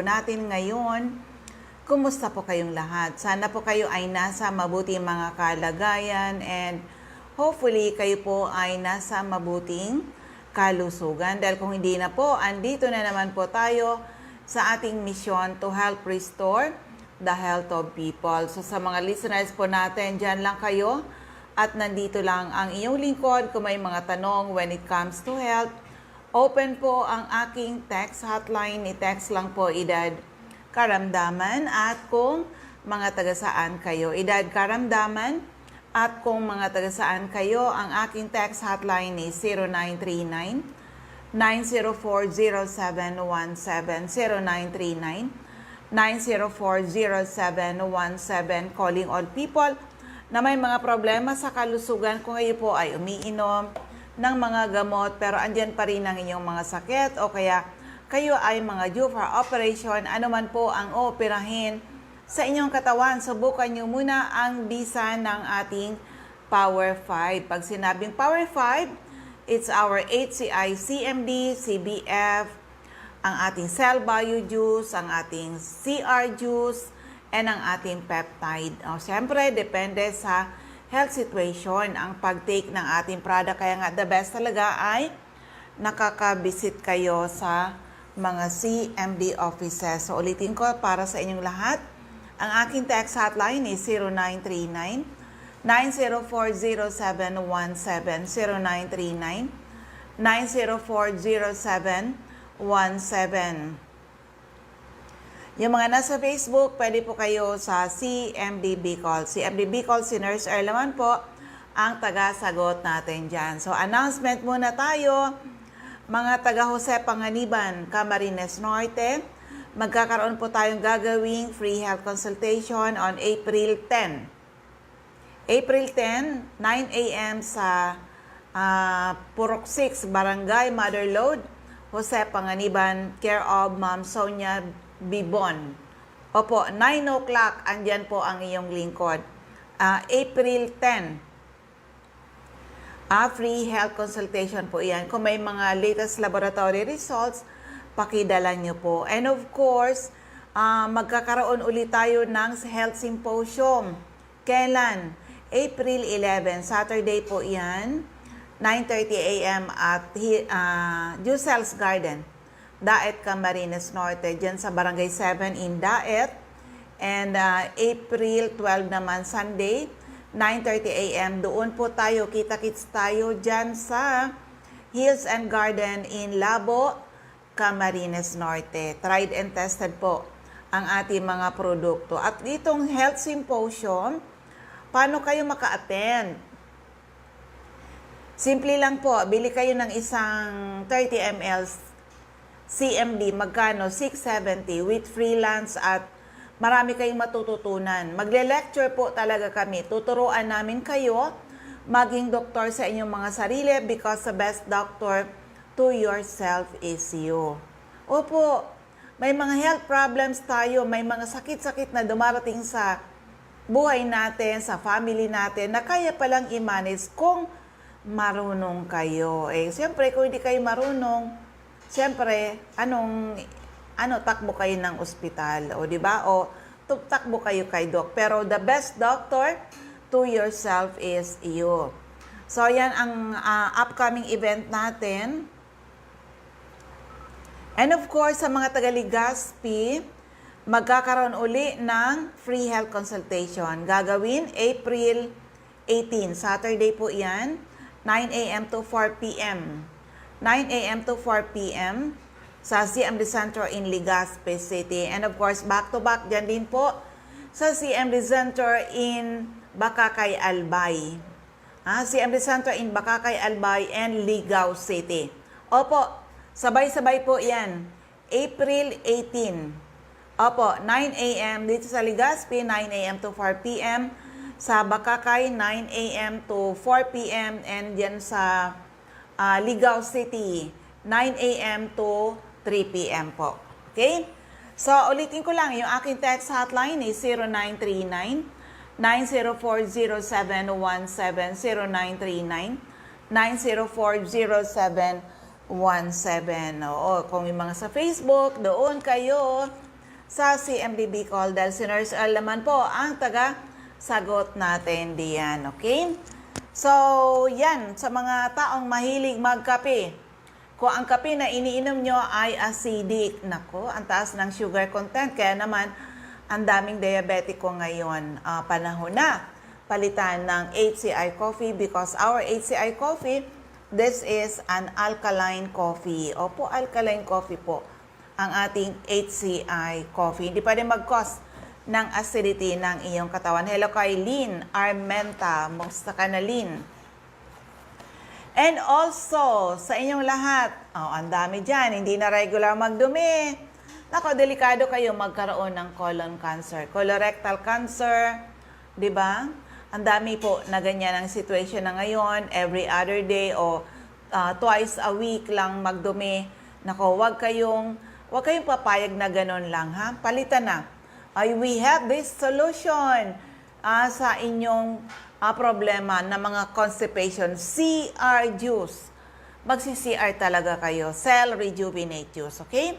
natin ngayon. Kumusta po kayong lahat? Sana po kayo ay nasa mabuting mga kalagayan and hopefully kayo po ay nasa mabuting kalusugan. Dahil kung hindi na po, andito na naman po tayo sa ating mission to help restore the health of people. So sa mga listeners po natin, dyan lang kayo at nandito lang ang iyong lingkod kung may mga tanong when it comes to health. Open po ang aking text hotline. I-text lang po edad karamdaman at kung mga taga-saan kayo. Edad karamdaman at kung mga taga-saan kayo, ang aking text hotline is 0939-904-0717. 0939-904-0717. Calling all people na may mga problema sa kalusugan kung kayo po ay umiinom ng mga gamot pero andyan pa rin ang inyong mga sakit o kaya kayo ay mga due for operation, ano man po ang operahin sa inyong katawan, subukan nyo muna ang bisa ng ating Power 5. Pag sinabing Power 5, it's our HCI, CMD, CBF, ang ating Cell Bio Juice, ang ating CR Juice, and ang ating peptide. Siyempre, depende sa health situation ang pag-take ng ating product. Kaya nga, the best talaga ay nakaka-visit kayo sa mga CMD offices. So, ulitin ko para sa inyong lahat. Ang aking text hotline is 0939-904-0717. 0939-904-0717. Yung mga nasa Facebook, pwede po kayo sa CMD Bicol. CMD Bicol, si Nurse Erlaman po ang taga-sagot natin dyan. So, announcement muna tayo. Mga taga Jose Panganiban, Camarines Norte, magkakaroon po tayong gagawing free health consultation on April 10. April 10, 9 a.m. sa Purok 6, Barangay Motherlode, Jose Panganiban, care of Ma'am Sonia Bibon. Opo, 9 o'clock, andyan po ang iyong lingkod. April 10. Free health consultation po yan. Kung may mga latest laboratory results, pakidala nyo po. And of course, magkakaroon ulit tayo ng health symposium. Kailan? April 11, Saturday po yan, 9:30 a.m. at Jusel's Garden, Daet, Camarines Norte, dyan sa Barangay 7 in Daet. And April 12 naman, Sunday, 9:30 a.m. Doon po tayo, kita-kits tayo dyan sa Hills and Garden in Labo, Camarines Norte. Tried and tested po ang ating mga produkto. At ditong health symposium, paano kayo maka-attend? Simple lang po, bili kayo ng isang 30 ml CMD, magkano? 670 with freelance at marami kayong matututunan. Magle-lecture po talaga kami. Tuturuan namin kayo maging doktor sa inyong mga sarili because the best doctor to yourself is you. Opo, may mga health problems tayo, may mga sakit-sakit na dumarating sa buhay natin, sa family natin, na kaya palang i-manage kung marunong kayo. Siyempre, kung hindi kayo marunong, siyempre, takbo kayo ng ospital, o di ba? O takbo kayo kay doc. Pero the best doctor to yourself is you. So, yan ang upcoming event natin. And of course, sa mga taga-Legazpi, magkakaroon uli ng free health consultation. Gagawin April 18, Saturday po yan, 9 a.m. to 4 p.m. 9 a.m. to 4 p.m. sa CMD Center in Legazpi City. And of course, back-to-back dyan din po sa CMD Center in Bakakay, Albay. CMD Center in Bakakay, Albay and Ligao City. Opo, sabay-sabay po yan. April 18. Opo, 9 a.m. dito sa Legazpi, 9 a.m. to 4 p.m. Sa Bakakay, 9 a.m. to 4 p.m. And yan sa Ligao City, 9 a.m. to 3 p.m. po. Okay? So, ulitin ko lang, yung aking text hotline is 0939-904-0717, 0939-904-0717. Oo, kung yung mga sa Facebook, doon kayo sa CMB Bicol dahil si Nurse Earl naman po ang taga-sagot natin diyan, okay? So, yan, sa mga taong mahilig magkape, kung ang kape na iniinom nyo ay acidic, nako, ang taas ng sugar content, kaya naman ang daming diabetiko ngayon, panahon na palitan ng HCI coffee because our HCI coffee, this is an alkaline coffee. Opo, alkaline coffee po ang ating HCI coffee. Hindi pa rin mag-cause ng acidity ng iyong katawan. Hello kay Lynn Armenta. Musta ka na, Lynn? And also, sa inyong lahat, ang dami dyan, hindi na regular magdumi. Nako, delikado kayo magkaroon ng colon cancer, colorectal cancer, di ba? Ang dami po na ganyan ang situation na ngayon, every other day o twice a week lang magdumi. Nako, wag kayong papayag na ganun lang, ha? Palitan na. We have this solution sa inyong problema na mga constipation. CR juice. Magsi-CR talaga kayo. Cell Rejuvenate Juice, okay?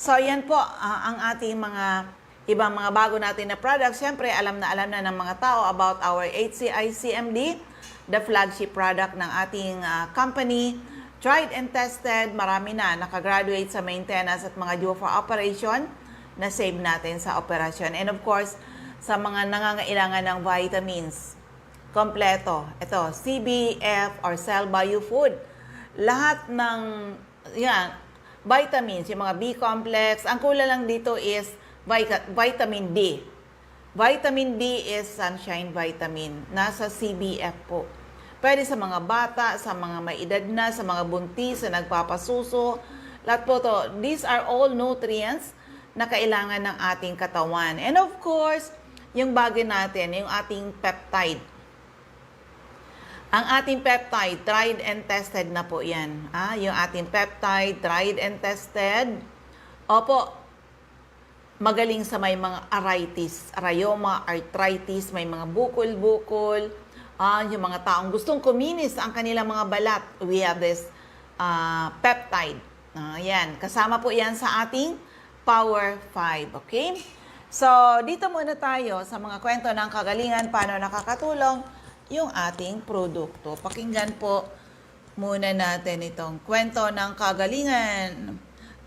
So, yan po ang ating mga ibang mga bago natin na products. Siyempre, alam na ng mga tao about our HCI CMD, the flagship product ng ating company. Tried and tested, marami na nakagraduate sa maintenance at mga due for operation na save natin sa operasyon. And of course, sa mga nangangailangan ng vitamins, kompleto. Ito, CBF or Cell Bio Food. Lahat ng vitamins, yung mga B-complex, ang kulang lang dito is vitamin D. Vitamin D is sunshine vitamin. Nasa CBF po. Pwede sa mga bata, sa mga may edad na, sa mga buntis, sa nagpapasuso. Lahat po to. These are all nutrients na kailangan ng ating katawan. And of course, yung bagay natin, yung ating peptide. Ang ating peptide, tried and tested na po yan. Yung ating peptide, tried and tested. Opo, magaling sa may mga arthritis, rheuma, arthritis, may mga bukol-bukol. Yung mga taong gustong kuminis ang kanilang mga balat. We have this peptide. Yan, kasama po yan sa ating Power 5, okay? So, dito muna tayo sa mga kwento ng kagalingan, paano nakakatulong yung ating produkto. Pakinggan po muna natin itong kwento ng kagalingan.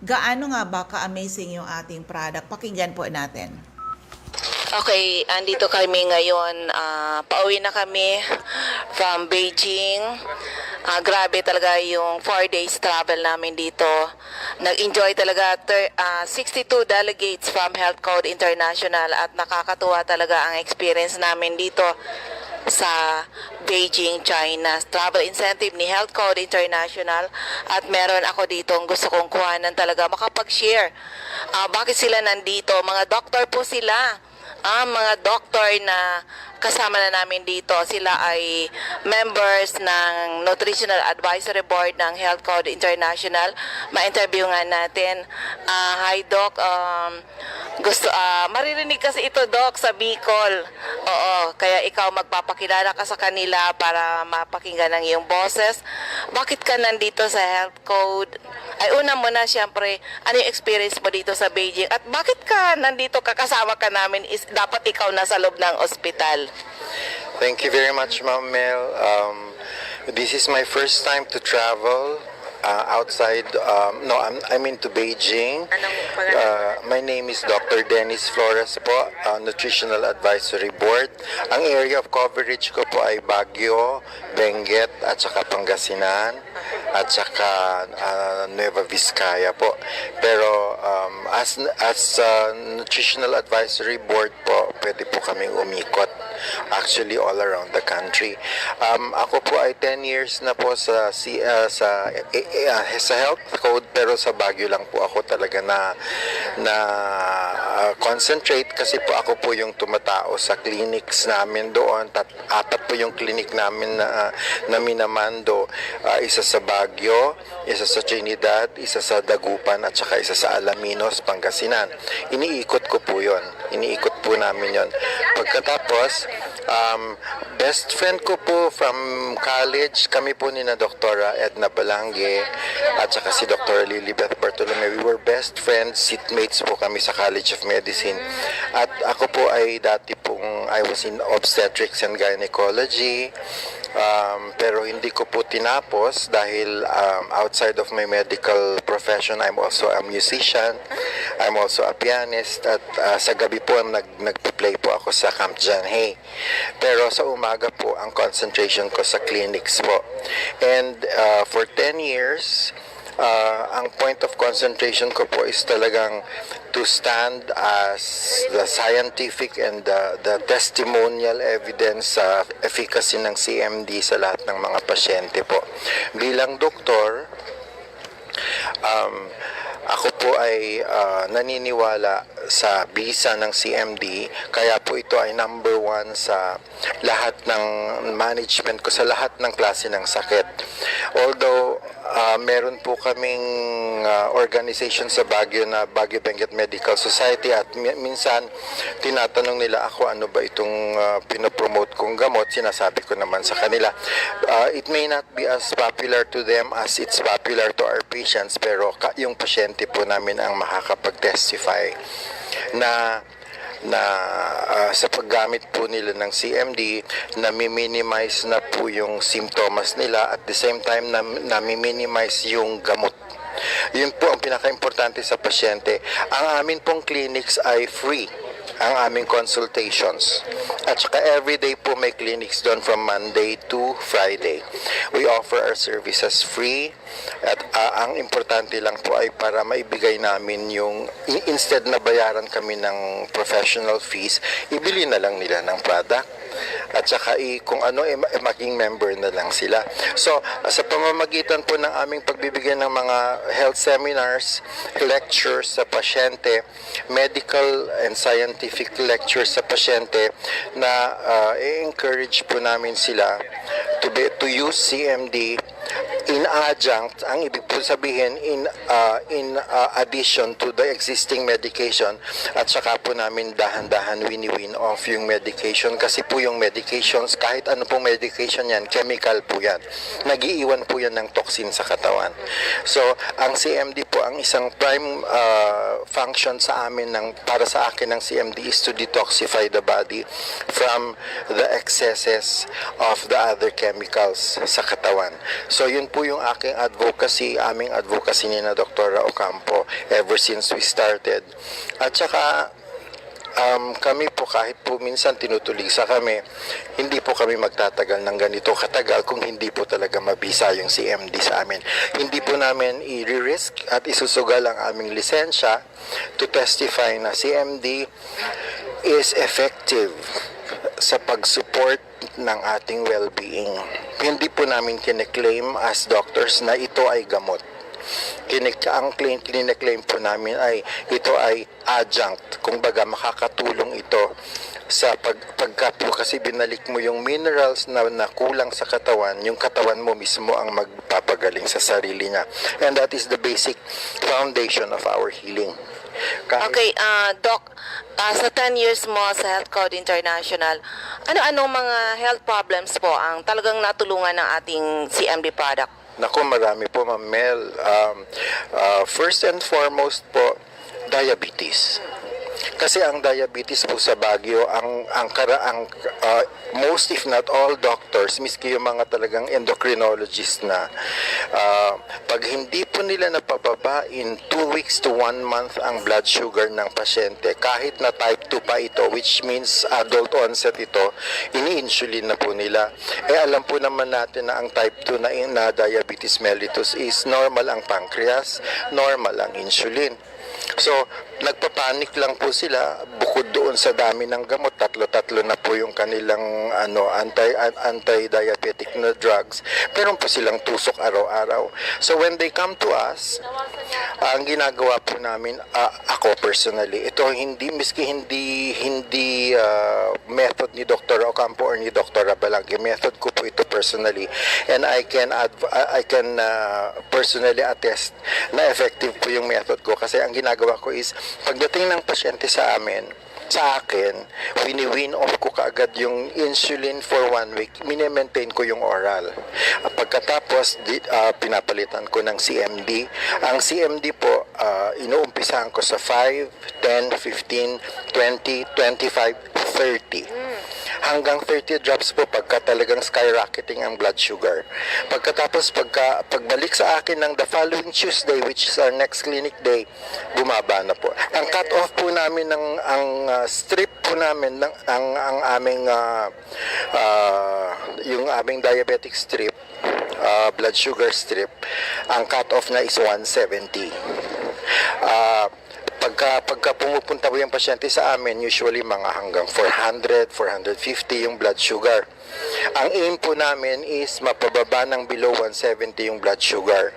Gaano nga ba ka-amazing yung ating product? Pakinggan po natin. Okay, andito kami ngayon. Pauwi na kami from Beijing. Grabe talaga yung 4 days travel namin dito. Nag-enjoy talaga 62 delegates from Health Code International at nakakatuwa talaga ang experience namin dito sa Beijing, China. Travel incentive ni Health Code International at meron ako dito gusto kong kuhanan talaga makapag-share. Bakit sila nandito? Mga doktor po sila. Mga doktor na kasama na namin dito, sila ay members ng Nutritional Advisory Board ng Health Code International. Ma-interview nga natin. Hi Doc, maririnig kasi ito Doc sa Bicol. Oo, kaya ikaw magpapakilala ka sa kanila para mapakinggan ng iyong boses. Bakit ka nandito sa Health Code? Ay una muna siyempre, ano yung experience mo dito sa Beijing? At bakit ka nandito, kakasama ka namin, is dapat ikaw nasa loob ng ospital? Thank you very much, Ma'am Mel. This is my first time to travel outside. I'm into Beijing. Anong pangalan? My name is Dr. Dennis Flores po, Nutritional Advisory Board. Ang area of coverage ko po ay Baguio, Benguet, at saka Pangasinan, at saka Nueva Vizcaya po. Pero as Nutritional Advisory Board po, pwede po kaming umikot actually all around the country. Ako po ay 10 years na po sa Health Code, pero sa Baguio lang po ako talaga na concentrate kasi po ako po yung tumatao sa clinics namin doon. Apat po yung clinic namin na minamando. Isa sa Baguio, isa sa Trinidad, isa sa Dagupan, at saka isa sa Alaminos, Pangasinan. Iniikot ko po yun. Iniikot po namin yon. Pagkatapos, Best friend ko po from college, kami po ni na Doktora Edna Balange at saka si Dr. Lilibeth Bartolome. We were best friends, seatmates po kami sa College of Medicine. At ako po ay dati pong, I was in obstetrics and gynecology. Pero hindi ko po tinapos dahil outside of my medical profession, I'm also a musician, I'm also a pianist, at sa gabi po nagpe-play po ako sa Camp John Hay. Pero sa umaga po, ang concentration ko sa clinics po. And for 10 years, ang point of concentration ko po is talagang to stand as the scientific and the testimonial evidence sa efficacy ng CMD sa lahat ng mga pasyente po. Bilang doktor, ako po ay naniniwala sa bisa ng CMD, kaya po ito ay number 1 sa lahat ng management ko, sa lahat ng klase ng sakit. Although meron po kaming organization sa Baguio na Baguio Benguet Medical Society, at minsan tinatanong nila ako ano ba itong pinopromote kong gamot. Sinasabi ko naman sa kanila, it may not be as popular to them as it's popular to our patients, pero yung pasyente po namin ang makakapag-testify na sa paggamit po nila ng CMD, na-minimize na po yung symptoms nila, at the same time na-minimize yung gamot. Yun po ang pinaka-importante sa pasyente. Ang amin pong clinics ay free, ang aming consultations. At saka everyday po may clinics doon from Monday to Friday. We offer our services free, at ang importante lang po ay para maibigay namin yung, instead na bayaran kami ng professional fees, ibili na lang nila ng product. At saka kung ano, maging member na lang sila. So, sa pamamagitan po ng aming pagbibigay ng mga health seminars, lectures sa pasyente, medical and scientific lectures sa pasyente, na i-encourage po namin sila to use CMD in adjunct, ang ibig po sabihin in addition to the existing medication, at saka po namin dahan-dahan win off yung medication, kasi po yung medications, kahit ano pong medication yan, chemical po yan, nag-iiwan po yan ng toxin sa katawan. So ang CMD po, ang isang prime function sa amin, para sa akin ng CMD, is to detoxify the body from the excesses of the other chemicals sa katawan. So yun po yung aking advocacy, aming advocacy ni na Dr. Ocampo ever since we started. At saka kami po, kahit po minsan tinutulisa kami, hindi po kami magtatagal ng ganito katagal kung hindi po talaga mabisa yung CMD sa amin. Hindi po namin i-risk at isusugal ang aming lisensya to testify na CMD is effective sa pag-support ng ating well-being. Hindi po namin kine-claim as doctors na ito ay gamot. Ang kine-claim po namin ay ito ay adjunct, kung baga makakatulong ito sa pagka po kasi binalik mo yung minerals na kulang sa katawan, yung katawan mo mismo ang magpapagaling sa sarili niya. And that is the basic foundation of our healing. Okay, Doc, sa 10 years mo sa Health Code International, ano-anong mga health problems po ang talagang natulungan ng ating CMD product? Naku, marami po, Ma'am Mel. First and foremost po, diabetes. Kasi ang diabetes po sa Baguio, ang most if not all doctors, miski yung mga talagang endocrinologist na, pag hindi po nila napababa in 2 weeks to 1 month ang blood sugar ng pasyente, kahit na type 2 pa ito, which means adult onset ito, ini-insulin na po nila. Alam po naman natin na ang type 2 na diabetes mellitus is normal ang pancreas, normal ang insulin. So, nagpapanik lang po sila, bukod doon sa dami ng gamot, tatlo-tatlo na po yung kanilang anti-diabetic na drugs, meron po silang tusok araw-araw. So when they come to us, ang ginagawa po namin, ako personally, ito miski hindi method ni Dr. Ocampo or ni Dr. Balange, method ko po ito personally, and I can personally attest na effective po yung method ko, kasi ang ginagawa ko is, pagdating ng pasyente sa amin, sa akin, wini-win off ko kaagad yung insulin for 1 week. Mine-maintain ko yung oral. Pagkatapos, pinapalitan ko ng CMD. Ang CMD po, inuumpisahan ko sa 5, 10, 15, 20, 25, 30. Hanggang 30 drops po pagka talagang skyrocketing ang blood sugar. Pagkatapos, pagbalik sa akin ng the following Tuesday, which is our next clinic day, bumaba na po. Ang cut-off po namin ang strip po namin ang aming yung aming diabetic strip, blood sugar strip, ang cut-off na is 170. Pagka pumupunta po yung pasyente sa amin, usually mga hanggang 400, 450 yung blood sugar. Ang aim po namin is mapababa ng below 170 yung blood sugar.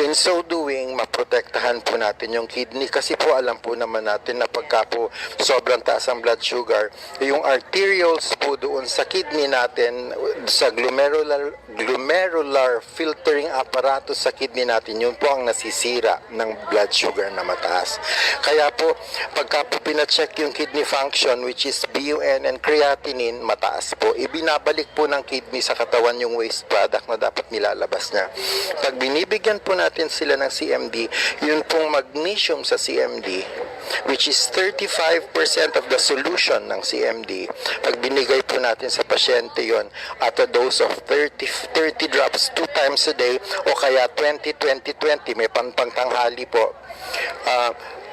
In so doing, maprotektahan po natin yung kidney kasi po alam po naman natin na pagka po sobrang taas ang blood sugar, yung arterioles po doon sa kidney natin, sa glomerular filtering apparatus sa kidney natin, yun po ang nasisira ng blood sugar na mataas. Kaya po, pagka po pinacheck yung kidney function, which is BUN and creatinine, mataas po. Ibinabalik po ng kidney sa katawan yung waste product na dapat nilalabas niya. Pag binibigyan po natin sila ng CMD, yun pong magnesium sa CMD, which is 35% of the solution ng CMD. Pag binigay po natin sa pasyente yon at a dose of 30 drops 2 times a day o kaya 20-20-20, may pangtanghali po,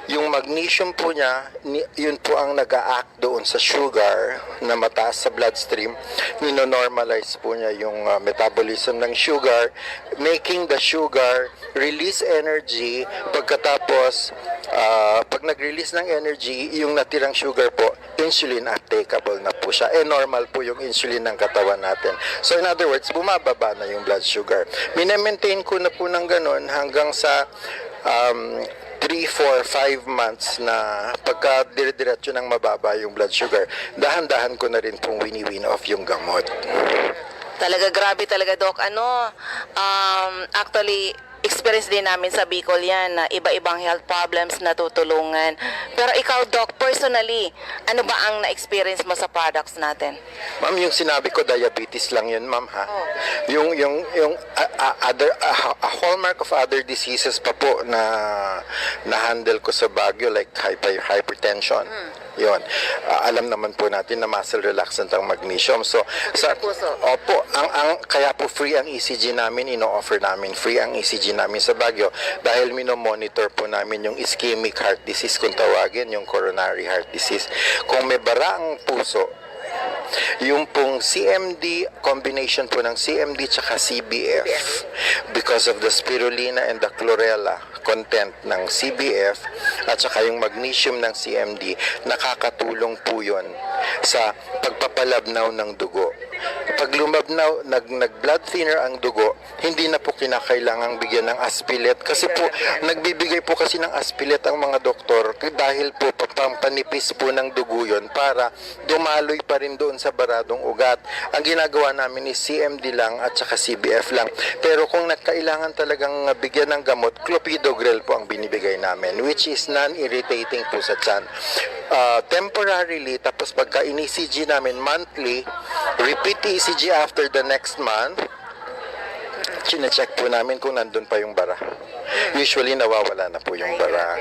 yung magnesium po niya, yun po ang nag-a-act doon sa sugar na mataas sa bloodstream. Nino-normalize po niya yung metabolism ng sugar, making the sugar release energy. Pagkatapos, pag nag-release ng energy, yung natirang sugar po, insulin uptakeable na po siya. Normal po yung insulin ng katawan natin. So in other words, bumababa na yung blood sugar. Mine-maintain ko na po ng ganun hanggang sa 3, 4, 5 months na pagka dire-diretso ng mababa yung blood sugar, dahan-dahan ko na rin pong wini-win off yung gamot. Talaga, grabe talaga, Doc. Actually, experience din namin sa Bicol yan na iba-ibang health problems na tutulungan. Pero ikaw, Doc, personally, ano ba ang na-experience mo sa products natin? Ma'am, yung sinabi ko, diabetes lang yun, ma'am, ha? Yung a hallmark of other diseases pa po na handle ko sa Baguio, like hypertension. Yon. Alam naman po natin na muscle relaxant ang magnesium. So sa opo, kaya po free ang ECG namin, ino-offer namin free ang ECG namin sa Baguio dahil mino-monitor po namin yung ischemic heart disease kung tawagin, yung coronary heart disease. Kung may bara ang puso, yung pong CMD, combination po ng CMD tsaka CBF, because of the spirulina and the chlorella content ng CBF at saka yung magnesium ng CMD, nakakatulong po yun sa pagpapalabnaw ng dugo. Pag lumabnaw, nag-blood thinner ang dugo, hindi na po kinakailangang bigyan ng aspilet kasi po, nagbibigay po kasi ng aspilet ang mga doktor dahil po pampanipis po ng dugo yun para dumaloy pa rin doon sa baradong ugat. Ang ginagawa namin is CMD lang at saka CBF lang. Pero kung nagkailangan talagang bigyan ng gamot, clopidogrel po ang binibigay namin, which is non-irritating po sa tiyan. Temporarily, tapos pagka in-ECG namin monthly, repeat ECG after the next month, chine-check po namin kung nandun pa yung bara. Usually, nawawala na po yung bara.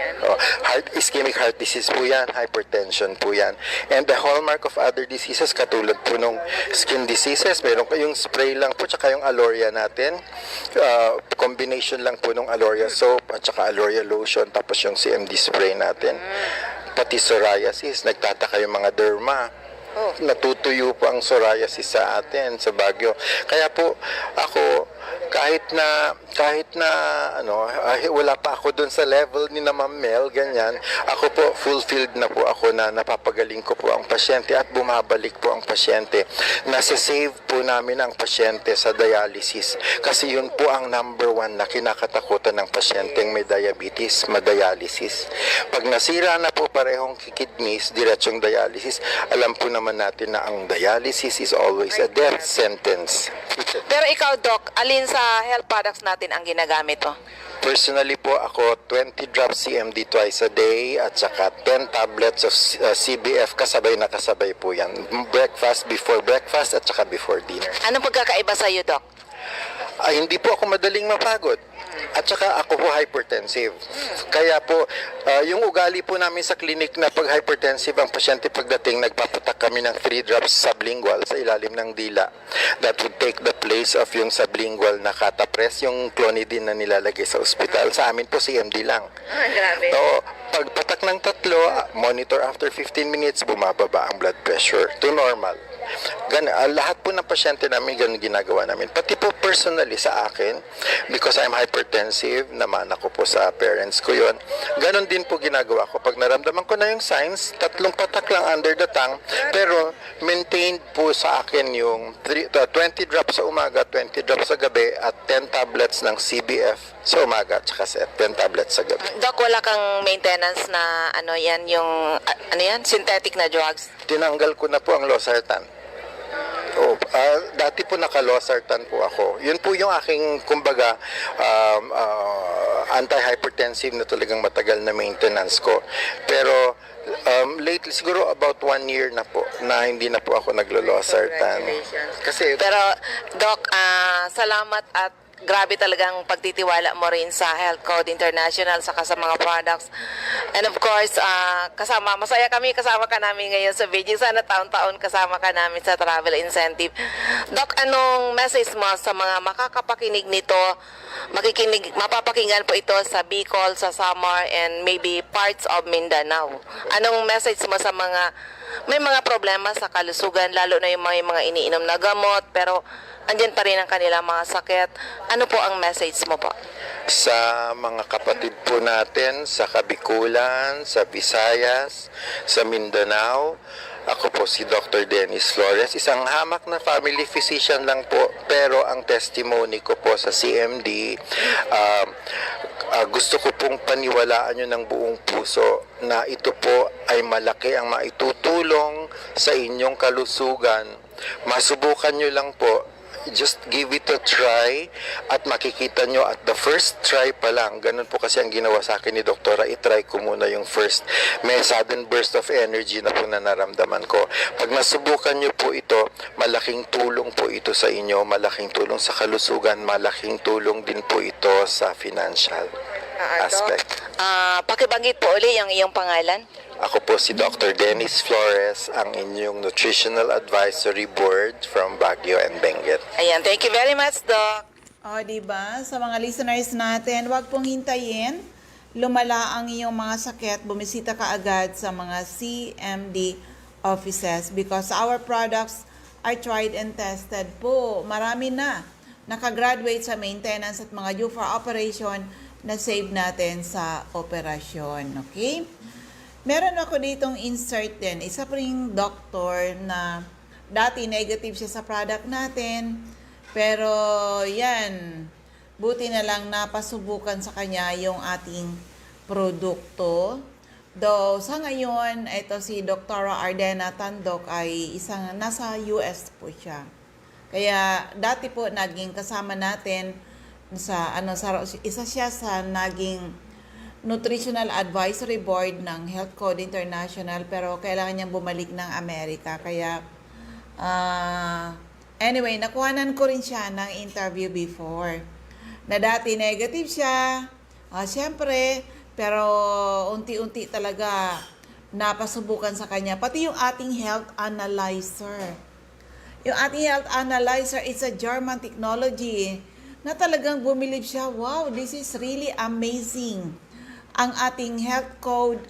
Ischemic heart disease po yan, hypertension po yan. And the hallmark of other diseases, katulad po nung skin diseases, meron kayong spray lang po, tsaka yung Aloria natin. Combination lang po nung Aloria soap at tsaka Aloria lotion, tapos yung CMD spray natin. Pati psoriasis, nagtataka yung mga derma. Natutuyo po ang psoriasis sa atin, sa Baguio. Kaya po, ako, kahit na wala pa ako doon sa level ni na Ma'am Mel, ganyan, ako po fulfilled na po ako na napapagaling ko po ang pasyente at bumabalik po ang pasyente. Nasa-save po namin ang pasyente sa dialysis kasi yun po ang number 1 na kinakatakutan ng pasyenteng may diabetes, madialysis. Pag nasira na po parehong kidneys, diretsong dialysis, alam po naman natin na ang dialysis is always a death sentence. Pero ikaw, Doc, alin sa health products natin ang ginagamit mo? Personally po ako 20 drops CMD twice a day at saka 10 tablets of CBF kasabay na kasabay po yan. Before breakfast at saka before dinner. Anong pagkakaiba sa iyo, Doc? Hindi po ako madaling mapagod. At saka ako po hypertensive. Kaya po, yung ugali po namin sa clinic na pag hypertensive ang pasyente pagdating, nagpapatak kami ng 3 drops sublingual sa ilalim ng dila. That would take the place of yung sublingual na catapres, yung clonidine na nilalagay sa ospital. Sa amin po CMD lang. Grabe. So, pagpatak ng 3, monitor after 15 minutes, bumababa ang blood pressure to normal. Lahat po ng pasyente namin ganun ginagawa namin. Pati po personally sa akin, because I'm hypertensive, naman ako po sa parents ko yon. Ganun din po ginagawa ko. Pag naramdaman ko na yung signs, 3 patak lang under the tongue, pero maintained po sa akin yung 20 drops sa umaga, 20 drops sa gabi, at 10 tablets ng CBF sa umaga, at saka 10 tablets sa gabi. Doc, wala kang maintenance na synthetic na drugs? Tinanggal ko na po ang losartan. Dati po naka-losartan po ako. Yun po yung aking, kumbaga, anti-hypertensive na talagang matagal na maintenance ko. Pero lately, siguro about 1 year na po, na hindi na po ako naglo-losartan. Kasi, Pero, Doc, salamat at grabe talagang pagtitiwala mo rin sa Health Code International saka sa mga products. And of course, masaya kami kasama ka namin ngayon sa video. Sana taon-taon kasama ka namin sa travel incentive. Doc, anong message mo sa mga makakapakinig nito? Mapapakinggan po ito sa Bicol, sa Samar, and maybe parts of Mindanao. Anong message mo sa mga may mga problema sa kalusugan, lalo na yung mga iniinom na gamot, pero andyan pa rin ang kanilang mga sakit? Ano po ang message mo po? sa mga kapatid po natin sa Kabikulan, sa Visayas, sa Mindanao. Ako po si Dr. Dennis Flores, isang hamak na family physician lang po, pero ang testimony ko po sa CMD, gusto ko pong paniwalaan nyo ng buong puso na ito po ay malaki ang maitutulong sa inyong kalusugan. Masubukan nyo lang po. Just give it a try at makikita nyo at the first try pa lang, ganun po kasi ang ginawa sa akin ni Doktora, itry ko muna yung first. May sudden burst of energy na po na naramdaman ko. Pag nasubukan nyo po ito, malaking tulong po ito sa inyo, malaking tulong sa kalusugan, malaking tulong din po ito sa financial aspect. Pakibanggit po uli ang iyong pangalan. Ako po si Dr. Dennis Flores, ang inyong Nutritional Advisory Board from Baguio and Benguet. Ayan, thank you very much, Doc. O, diba? Sa mga listeners natin, wag pong hintayin. Lumala ang iyong mga sakit. Bumisita ka agad sa mga CMD offices because our products are tried and tested po. Marami na nakagraduate sa maintenance at mga due for operation na save natin sa operasyon. Okay? Meron ako ditong insert din. Isa pa ring doctor na dati negative siya sa product natin. Pero yan, buti na lang napasubukan sa kanya yung ating produkto. Though sa ngayon, ito si Dr. Ardena Tandok ay isang nasa US po siya. Kaya dati po naging kasama natin sa isa siya sa naging Nutritional Advisory Board ng Health Code International, pero kailangan niyang bumalik ng Amerika. Kaya, anyway, nakuhanan ko rin siya ng interview before. Na dati negative siya, siyempre, pero unti-unti talaga napasubukan sa kanya. Pati yung ating health analyzer. Yung ating health analyzer, it's a German technology na talagang bumilib siya, wow, this is really amazing. Ang ating health code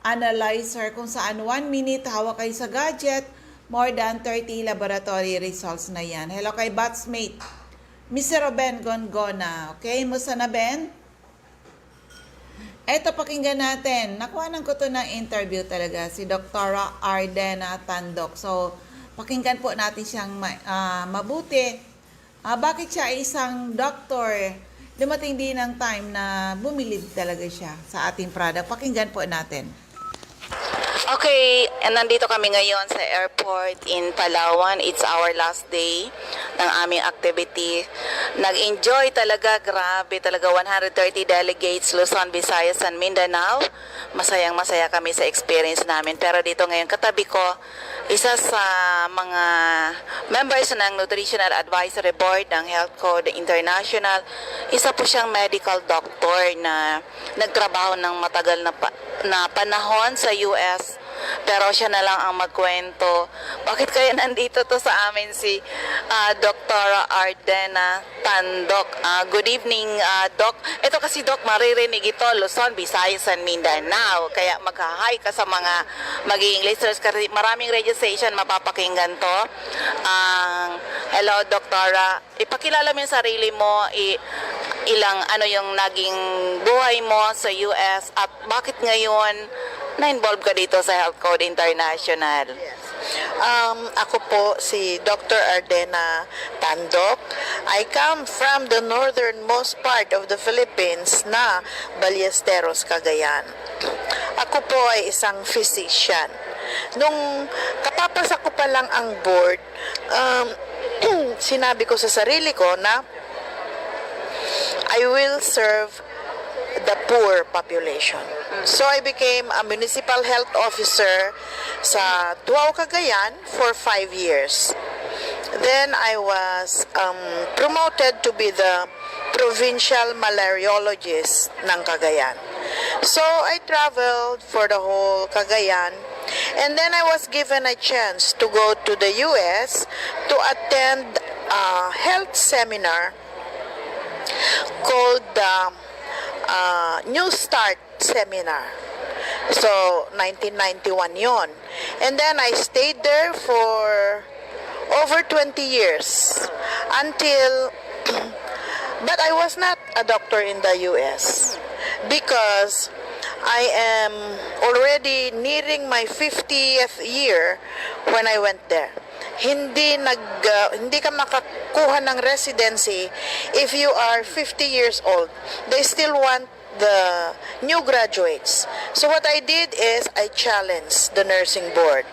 analyzer kung saan 1 minute hawak kayo sa gadget, more than 30 laboratory results na yan. Hello kay Batsmate, Mr. Ben Gongona. Okay, musta na Ben? Eto, pakinggan natin. Nakuhanan ko to ng interview talaga, si Dr. Ardena Tandok. So, pakinggan po natin siyang mabuti. Bakit siya ay isang doktor? Dumating din ang time na bumilib talaga siya sa ating product. Pakinggan po natin. Okay, and nandito kami ngayon sa airport in Palawan. It's our last day ng aming activity. Nag-enjoy talaga, grabe talaga, 130 delegates, Luzon, Visayas, and Mindanao. Masayang masaya kami sa experience namin. Pero dito ngayon, katabi ko, isa sa mga members ng Nutritional Advisory Board ng Health Code International. Isa po siyang medical doctor na nagtrabaho ng matagal na panahon sa US, pero siya na lang ang magkwento. Bakit kaya nandito to sa amin si Dr. Ardena Tandok? Good evening, Doc. Ito kasi, Doc, maririnig ito, Luzon, Visayas, and Mindanao. Kaya mag-hi ka sa mga magiging listeners kasi maraming registration mapapakinggan to. Hello, Doktora. Ipakilala mo yung sarili mo, ilang ano yung naging buhay mo sa US at bakit ngayon na-involve ka dito sa Health Code International? Ako po si Dr. Ardena Tandok. I come from the northernmost part of the Philippines na Ballesteros, Cagayan. Ako po ay isang physician. Nung kapapasa ko pa lang ang board, sinabi ko sa sarili ko na I will serve the poor population. So I became a municipal health officer sa Tuaw, Cagayan for 5 years. Then I was promoted to be the provincial malariologist ng Cagayan. So I traveled for the whole Cagayan, and then I was given a chance to go to the US to attend a health seminar called the New Start Seminar. So, 1991 yon. And then I stayed there for over 20 years until, but I was not a doctor in the US because I am already nearing my 50th year when I went there. Hindi ka makakuha ng residency if you are 50 years old. They still want the new graduates. So what I did is I challenged the nursing board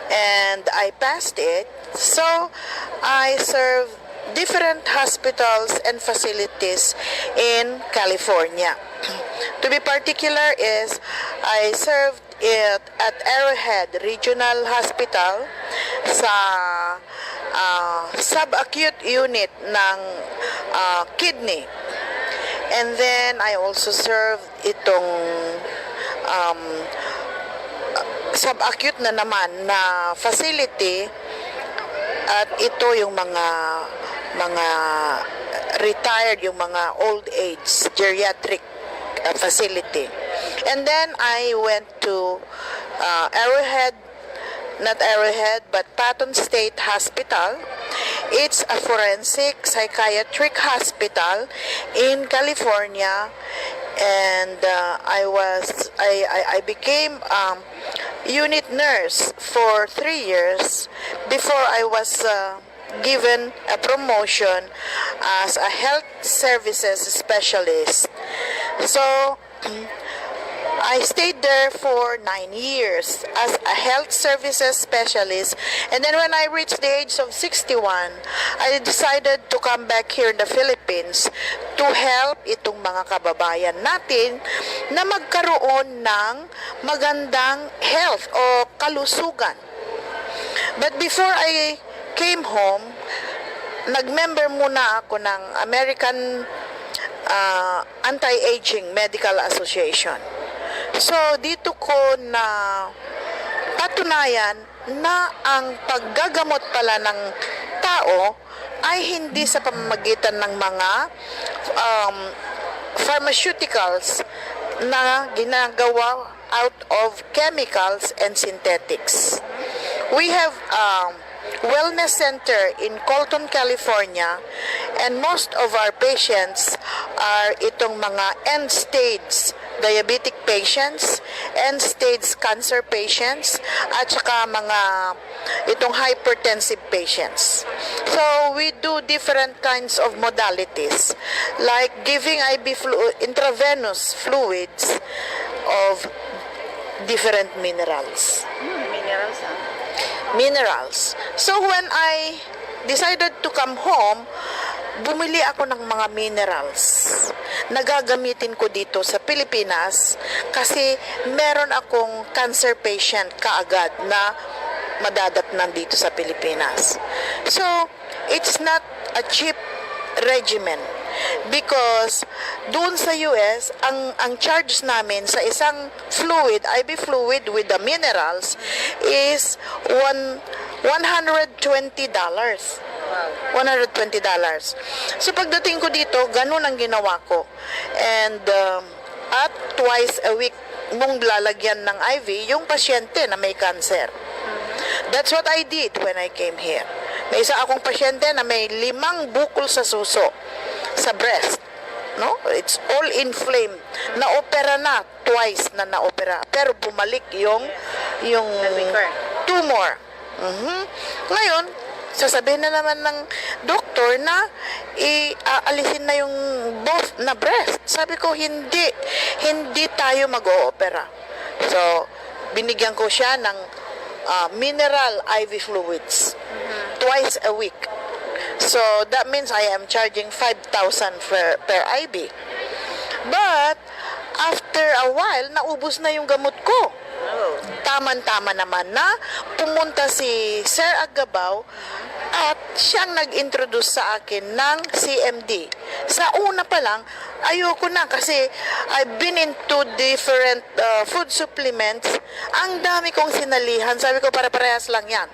and I passed it. So I served different hospitals and facilities in California. To be particular is I served it at Arrowhead Regional Hospital sa sub-acute unit ng kidney. And then I also served itong sub-acute na naman na facility, at ito yung mga retired, yung mga old age geriatric facility. And then I went to not Arrowhead, but Patton State Hospital. It's a forensic psychiatric hospital in California, and I became unit nurse for 3 years before I was given a promotion as a health services specialist. So I stayed there for 9 years as a health services specialist, and then when I reached the age of 61, I decided to come back here in the Philippines to help itong mga kababayan natin na magkaroon ng magandang health o kalusugan. But before I came home, nag-member muna ako ng American Anti-Aging Medical Association. So, dito ko na patunayan na ang paggagamot pala ng tao ay hindi sa pamamagitan ng mga pharmaceuticals na ginagawa out of chemicals and synthetics. We have wellness center in Colton, California, and most of our patients are itong mga end-stage diabetic patients, end-stage cancer patients, at saka mga itong hypertensive patients. So we do different kinds of modalities, like giving intravenous fluids of different minerals. Minerals, Minerals. So when I decided to come home, bumili ako ng mga minerals na gagamitin ko dito sa Pilipinas kasi meron akong cancer patient kaagad na madadatnan dito sa Pilipinas. So, it's not a cheap regimen because doon sa US, ang charge namin sa isang fluid, IV fluid with the minerals is $120. $120. So pagdating ko dito, ganun ang ginawa ko. And at twice a week mong lalagyan ng IV yung pasyente na may cancer. That's what I did when I came here. May isa akong pasyente na may 5 bukol sa suso sa breast. No? It's all inflamed. Na-opera na, twice na na-opera. Pero bumalik yung tumor. Ngayon, sasabihin na naman ng doktor na aalisin na yung both na breast. Sabi ko, hindi tayo mag-o-opera. So, binigyan ko siya ng mineral IV fluids twice a week. So, that means I am charging 5,000 per IV. But, after a while, naubos na yung gamot ko. Taman-tama naman na pumunta si Sir Agabaw at siyang nag-introduce sa akin ng CMD. Sa una pa lang, ayoko na kasi I've been into different food supplements. Ang dami kong sinalihan. Sabi ko, para-parehas lang yan.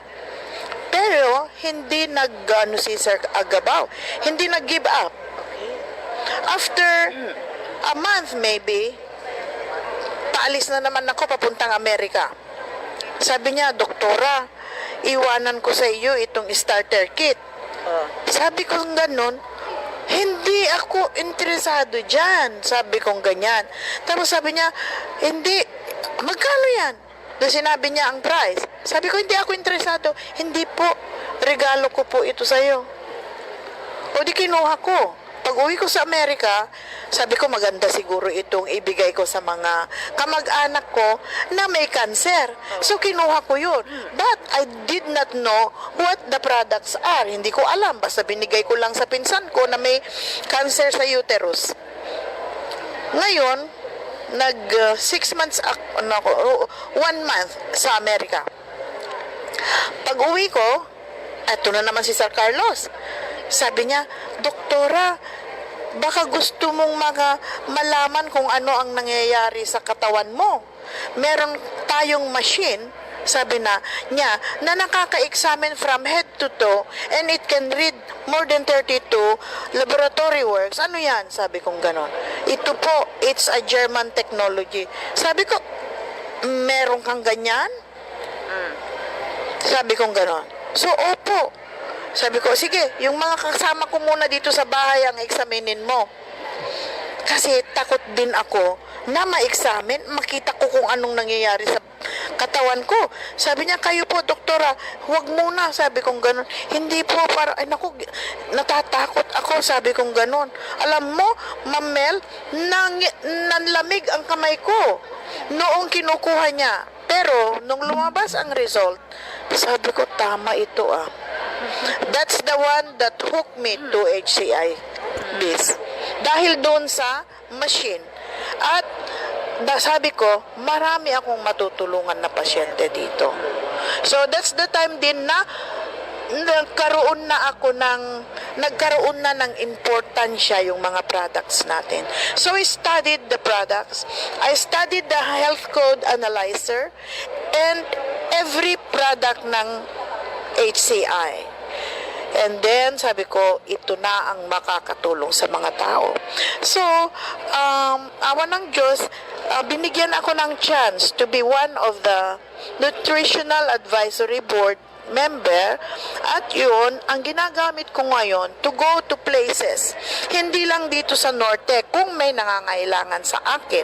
Pero, hindi si Sir Agabaw. Hindi nag-give up. After a month maybe, paalis na naman ako papuntang Amerika. Sabi niya, doktora, iwanan ko sa iyo itong starter kit. Sabi ko ganun, hindi ako interesado dyan. Sabi ko ganyan. Tapos sabi niya, hindi, magkano yan? Doon sinabi niya ang price. Sabi ko, hindi ako interesado. Hindi po, regalo ko po ito sa iyo. O di kinuha ko. Pag uwi ko sa Amerika, sabi ko maganda siguro itong ibigay ko sa mga kamag-anak ko na may cancer. So kinuha ko yun. But I did not know what the products are. Hindi ko alam. Basta binigay ko lang sa pinsan ko na may cancer sa uterus. Ngayon, 1 month sa Amerika. Pag uwi ko, eto na naman si Sir Carlos. Sabi niya, doktora, baka gusto mong malaman kung ano ang nangyayari sa katawan mo. Meron tayong machine, sabi niya, na nakaka-examine from head to toe and it can read more than 32 laboratory works. Ano yan? Sabi kong ganon. Ito po, it's a German technology. Sabi ko, meron kang ganyan? Sabi kong ganon. So, opo. Sabi ko, sige, yung mga kasama ko muna dito sa bahay ang examinin mo. Kasi takot din ako na ma-examine, makita ko kung anong nangyayari sa katawan ko. Sabi niya, kayo po, doktora, huwag muna. Sabi kong ganun. Hindi po, ay naku, natatakot ako. Sabi kong ganun. Alam mo, Ma'am Mel, nanlamig ang kamay ko noong kinukuha niya. Pero, nung lumabas ang result, sabi ko, tama ito ah. That's the one that hooked me to HCI biz. Dahil doon sa machine. At sabi ko, marami akong matutulungan na pasyente dito. So that's the time din na nagkaroon na ng importansya yung mga products natin. So I studied the products. I studied the health code analyzer and every product ng HCI. And then, sabi ko, ito na ang makakatulong sa mga tao. So, awa ng Diyos, binigyan ako ng chance to be one of the Nutritional Advisory Board member at yun ang ginagamit ko ngayon to go to places hindi lang dito sa Norte kung may nangangailangan sa akin.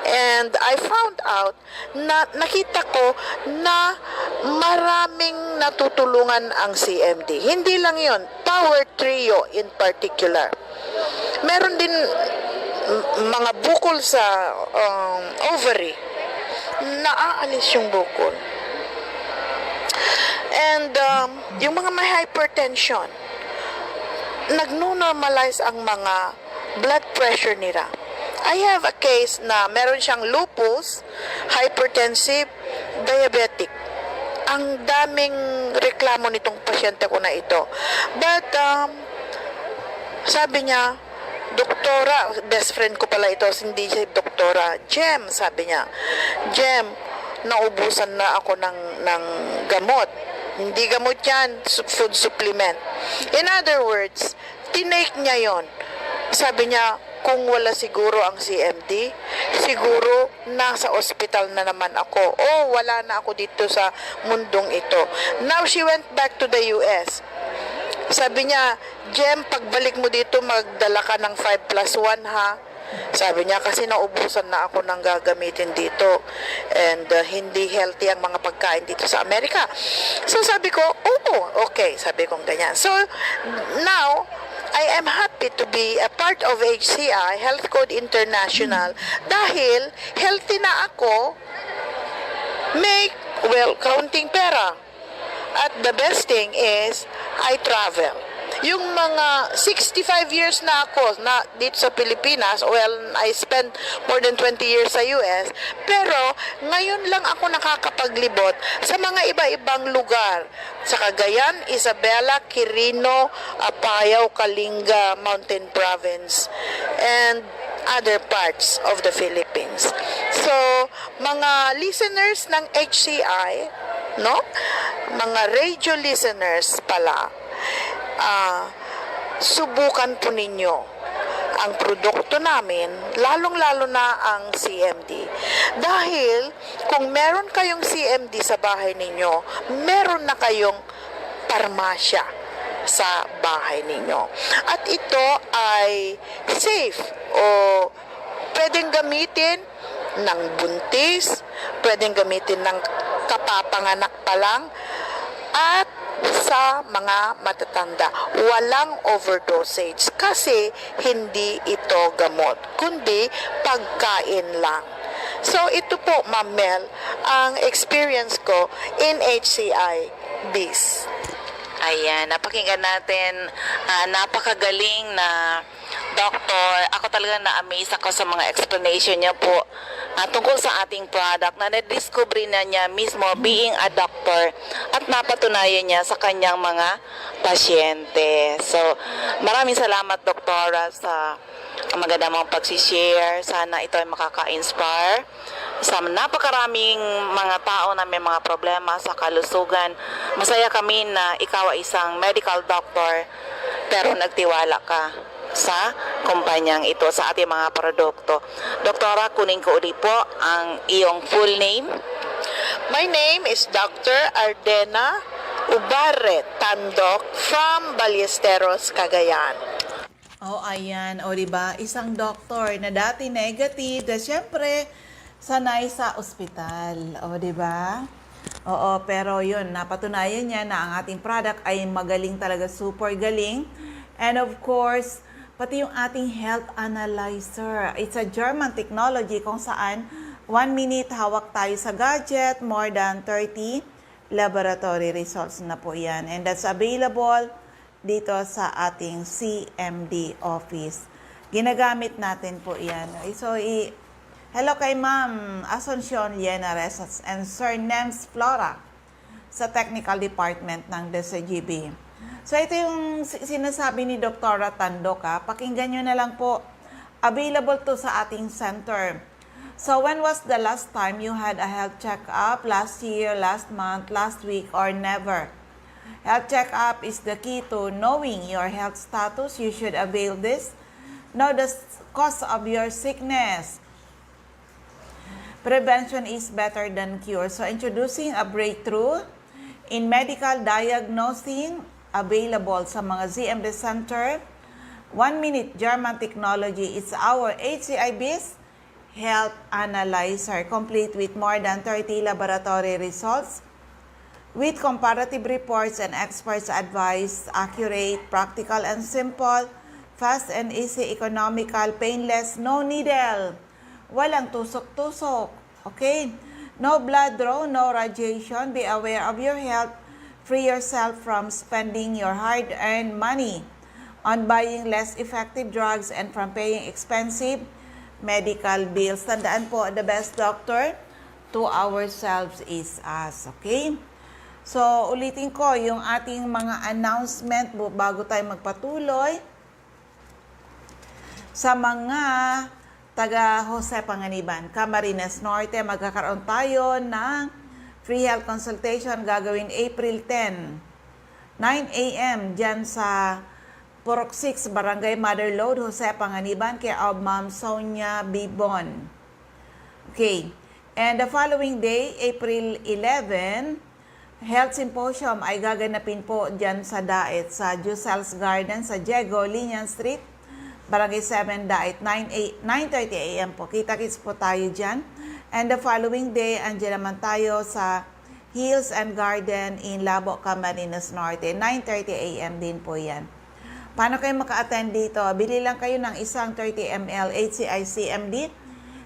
And I found out na nakita ko na maraming natutulungan ang CMD. Hindi lang yun, Power Trio in particular. Meron din mga bukol sa ovary. naaalis yung bukol. And yung mga may hypertension, nag-normalize ang mga blood pressure nila. I have a case na meron siyang lupus, hypertensive, diabetic. Ang daming reklamo nitong pasyente ko na ito. But, sabi niya, doktora, best friend ko pala ito, hindi siya doktora, Jem, sabi niya, Jem, naubusan na ako ng gamot. Hindi gamot yan, food supplement. In other words, tinake niya yon. Sabi niya, kung wala siguro ang CMD, siguro nasa ospital na naman ako. O wala na ako dito sa mundong ito. Now she went back to the US. Sabi niya, Jem, pagbalik mo dito, magdala ka ng 5+1 ha. Sabi niya, kasi naubusan na ako ng gagamitin dito. And hindi healthy ang mga pagkain dito sa Amerika. So sabi ko, oo, okay. Sabi kong ganyan. So now, I am happy to be a part of HCI, Health Code International, dahil healthy na ako, counting pera. At the best thing is, I travel. Yung mga 65 years na ako na dito sa Pilipinas, well, I spent more than 20 years sa US, pero ngayon lang ako nakakapaglibot sa mga iba-ibang lugar. Sa Cagayan, Isabela, Quirino, Apayao, Kalinga, Mountain Province, and other parts of the Philippines. So, mga listeners ng HCI, no? Mga radio listeners pala, subukan po ninyo ang produkto namin, lalong-lalo na ang CMD. Dahil kung meron kayong CMD sa bahay ninyo, meron na kayong parmasya sa bahay ninyo. At ito ay safe o pwedeng gamitin ng buntis, pwedeng gamitin ng kapapanganak pa lang, at sa mga matatanda. Walang overdosage kasi hindi ito gamot, kundi pagkain lang. So ito po, Ma'am Mel, ang experience ko in HCI BIS. Ayan, napakinggan natin, napakagaling na doctor. Ako talaga na-amaze ako sa mga explanation niya po tungkol sa ating product na na-discover na niya mismo being a doctor at napatunayan niya sa kanyang mga pasyente. So, maraming salamat, Doktora, sa maganda mong pagsishare. Sana ito ay makaka-inspire sa napakaraming mga tao na may mga problema sa kalusugan. Masaya kami na ikaw ay isang medical doctor pero nagtiwala ka sa kumpanyang ito, sa ating mga produkto. Doktora, kunin ko ulit po ang iyong full name. My name is Dr. Ardena Ubarre Tandok from Ballesteros, Cagayan. Oh, ayan. O, diba? Isang doktor na dati negative, na syempre, sanay sa ospital. O, diba? Oo, pero yun, napatunayan niya na ang ating product ay magaling talaga, super galing. And of course, pati yung ating health analyzer. It's a German technology kung saan 1 minute hawak tayo sa gadget, more than 30 laboratory results na po yan. And that's available dito sa ating CMD office. Ginagamit natin po yan. So, hello kay Ma'am Asuncion Llenares and Sir Nems Flora sa technical department ng DCGB. So, ito yung sinasabi ni Dr. Tandok. Pakinggan nyo na lang po. Available to sa ating center. So, when was the last time you had a health check-up? Last year, last month, last week, or never? Health check-up is the key to knowing your health status. You should avail this. Know the cause of your sickness. Prevention is better than cure. So, introducing a breakthrough in medical diagnosing, available sa mga ZMD Center. 1 minute German technology is our HCI BIS Health Analyzer, complete with more than 30 laboratory results, with comparative reports and experts' advice, accurate, practical and simple, fast and easy, economical, painless, no needle, walang tusok-tusok. Okay? No blood draw, no radiation. Be aware of your health. Free yourself from spending your hard-earned money on buying less effective drugs and from paying expensive medical bills. Tandaan po, the best doctor to ourselves is us. Okay? So, ulitin ko yung ating mga announcement bago tayo magpatuloy. Sa mga taga Jose Panganiban, Camarines Norte, magkakaroon tayo ng free health consultation gagawin April 10, 9 a.m. dyan sa Purok 6, Barangay Mother Lode, Jose Panganiban, kay Ma'am Sonia Bibon. Okay. And the following day, April 11, Health Symposium ay gaganapin po dyan sa Daet, sa Jusel's Garden, sa Diego, Linian Street, Barangay 7, Daet, 9:30 a.m. po. Kita-kits po tayo dyan. And the following day, andyan naman tayo sa Hills and Garden in Labo, Camarines Norte. 9:30 a.m. din po yan. Paano kayo maka-attend dito? Bili lang kayo ng isang 30 ml HCI CMD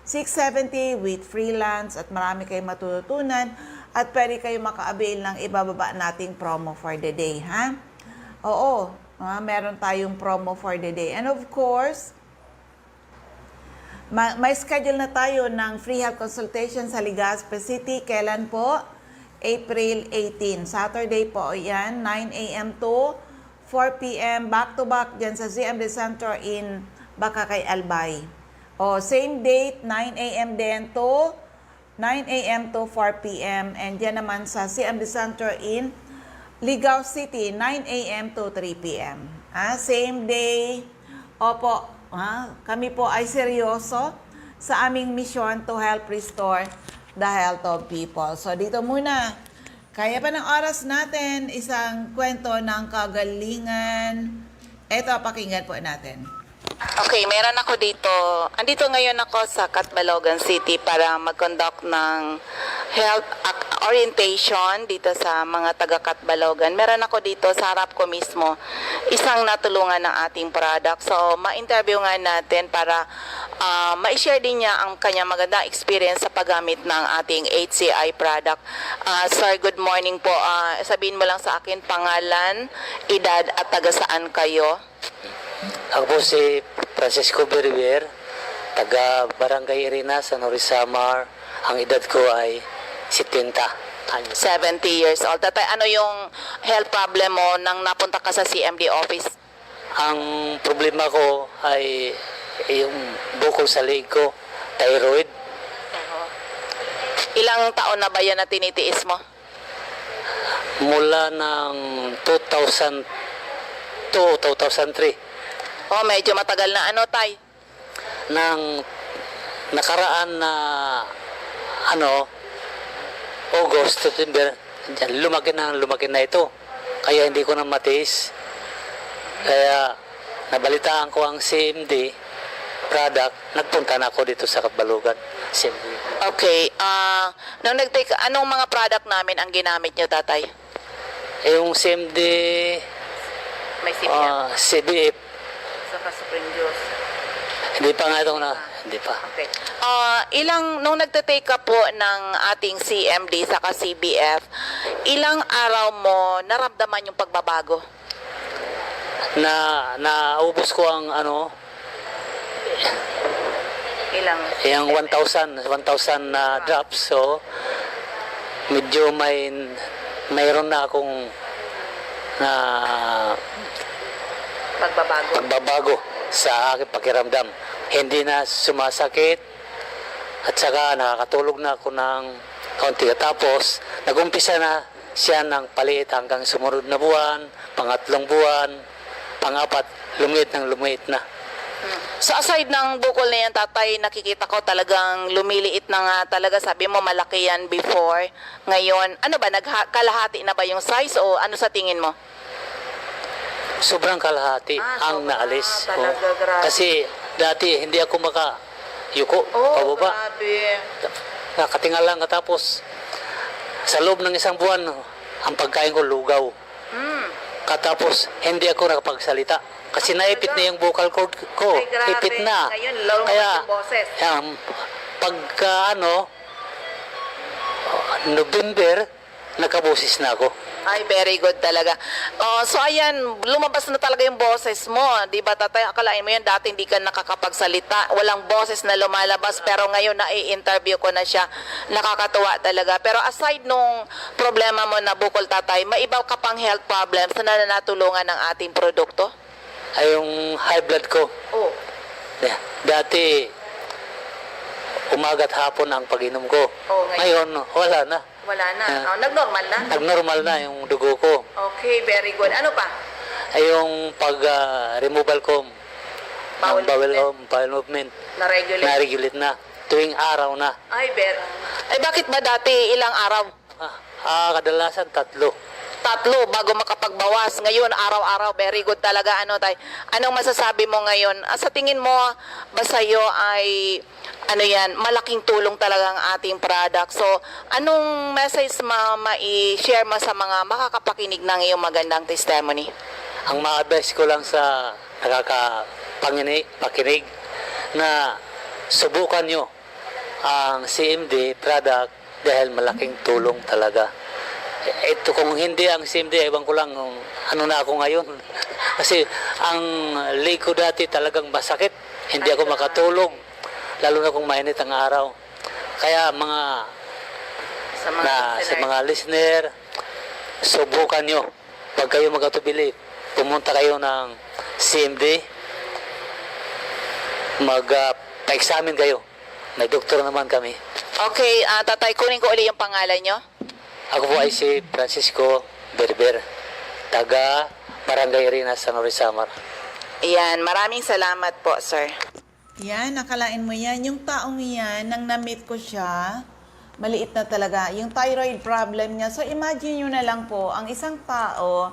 670 with free lunch at marami kayong matututunan at pwede kayo maka-avail ng ibababa nating promo for the day, ha? Oo, meron tayong promo for the day. And of course, may schedule na tayo ng free health consultation sa Legazpi City. Kailan po? April 18. Saturday po yan, 9 a.m. to 4 p.m. Back-to-back dyan sa CMD Center in Bakakay, Albay. O, same date, 9 a.m. din to 9 a.m. to 4 p.m. And dyan naman sa CMD Center in Ligao City, 9 a.m. to 3 p.m. Same day. Opo. Kami po ay seryoso sa aming mission to help restore the health of people. So dito muna, kaya pa ng oras natin isang kwento ng kagalingan. Ito, pakinggan po natin. Okay, meron ako dito. Andito ngayon ako sa Catbalogan City para mag-conduct ng health orientation dito sa mga taga Catbalogan. Meron ako dito sa harap ko mismo isang natulungan ng ating product. So, ma-interview nga natin para ma-share din niya ang kanyang magandang experience sa paggamit ng ating HCI product. Sir, good morning po. Sabihin mo lang sa akin pangalan, edad at taga saan kayo? Ako po si Francisco Berbier, taga Barangay Irina, San Samar. Ang edad ko ay 70 anyos. 70 years old. Tatay, ano yung health problem mo nang napunta ka sa CMD office? Ang problema ko ay yung bukol sa leg ko, thyroid. Ilang taon na ba yan na tinitiis mo? Mula ng 2002, 2003. Oh, medyo matagal na ano, tay? Nang nakaraan na August, September, lumaki na ito. Kaya hindi ko na matiis. Kaya nabalitaan ko ang CMD product, nagpunta na ako dito sa Catbalogan. CMD. Okay. Nung anong mga product namin ang ginamit nyo, tatay? Yung CMD, May CBF, Saka Supreme Juice. hindi pa nga ito hindi pa. Okay. Nung nagte-take ka po ng ating CMD saka CBF, ilang araw mo naramdaman yung pagbabago? Naubos ko ang yung 1,000 na drops. So medyo mayroon na akong pagbabago sa aking pakiramdam. Hindi na sumasakit at saka nakakatulog na ako ng kaunti. Tapos nagumpisa na siya ng paliit hanggang sumunod na buwan, pangatlong buwan, pangapat, lumiit na. So aside ng bukol na yan, tatay, nakikita ko talagang lumiliit na nga talaga. Sabi mo malaki yan before. Ngayon, ano ba, kalahati na ba yung size o ano sa tingin mo? Sobrang kalahati ang sobra. naalis. Talaga, grabe. Kasi dati hindi ako makayuko pababa. Grabe. Nakatingal lang katapos sa loob ng isang buwan ang pagkain ko lugaw. Katapos hindi ako nakapagsalita kasi naipit na yung vocal cord ko. Ay, grabe. Ipit na. Ngayon, lumabas Kaya yung boses. pagka November, nakabusis na ako. Ay, very good talaga. So ayan, lumabas na talaga yung boses mo. Di ba, tatay? Akalain mo yan, dati hindi ka nakakapagsalita. Walang boses na lumalabas, pero ngayon na-i-interview ko na siya. Nakakatuwa talaga. Pero aside nung problema mo na bukol, tatay, may iba ka pang health problems na natulungan ng ating produkto? Ay, yung high blood ko. Oh. Dati, umagat hapon ang pag-inom ko. Oh, Ngayon, wala na. Wala na. Nag-normal na? Nag-normal na yung dugo ko. Okay, very good. Ano pa? Ay, yung pag-removal ko, Bowel bowel movement, Na-regulate? na-regulate na. Tuwing araw na. Ay, bakit ba dati ilang araw? Kadalasan 3. 3 bago makapagbawas. Ngayon, araw-araw, very good talaga. Anong masasabi mo ngayon? Sa tingin mo, ba sa'yo ay, malaking tulong talaga ang ating product. So, anong message mai-share mo sa mga makakapakinig ng iyong magandang testimony? Ang ma-advise ko lang sa nakakapakinig na subukan nyo ang CMD product dahil malaking tulong talaga. Ito kung hindi ang CMD, ewan ko lang ano na ako ngayon. Kasi ang leg ko dati talagang masakit. Hindi ako makatulog. Lalo na kung mainit ang araw. Kaya sa mga listener, subukan nyo. Pag kayo magkatubili, pumunta kayo ng CMD, pa-examine kayo. May doktor naman kami. Okay, tatay, kunin ko ulit yung pangalan nyo. Ako po ay si Francisco Berber, taga Barangay Rinas, San Jose, Samar. Ayan, maraming salamat po, sir. Yan, nakalain mo yan. Yung taong yan, nang na-meet ko siya, maliit na talaga. Yung thyroid problem niya. So, imagine nyo na lang po, ang isang tao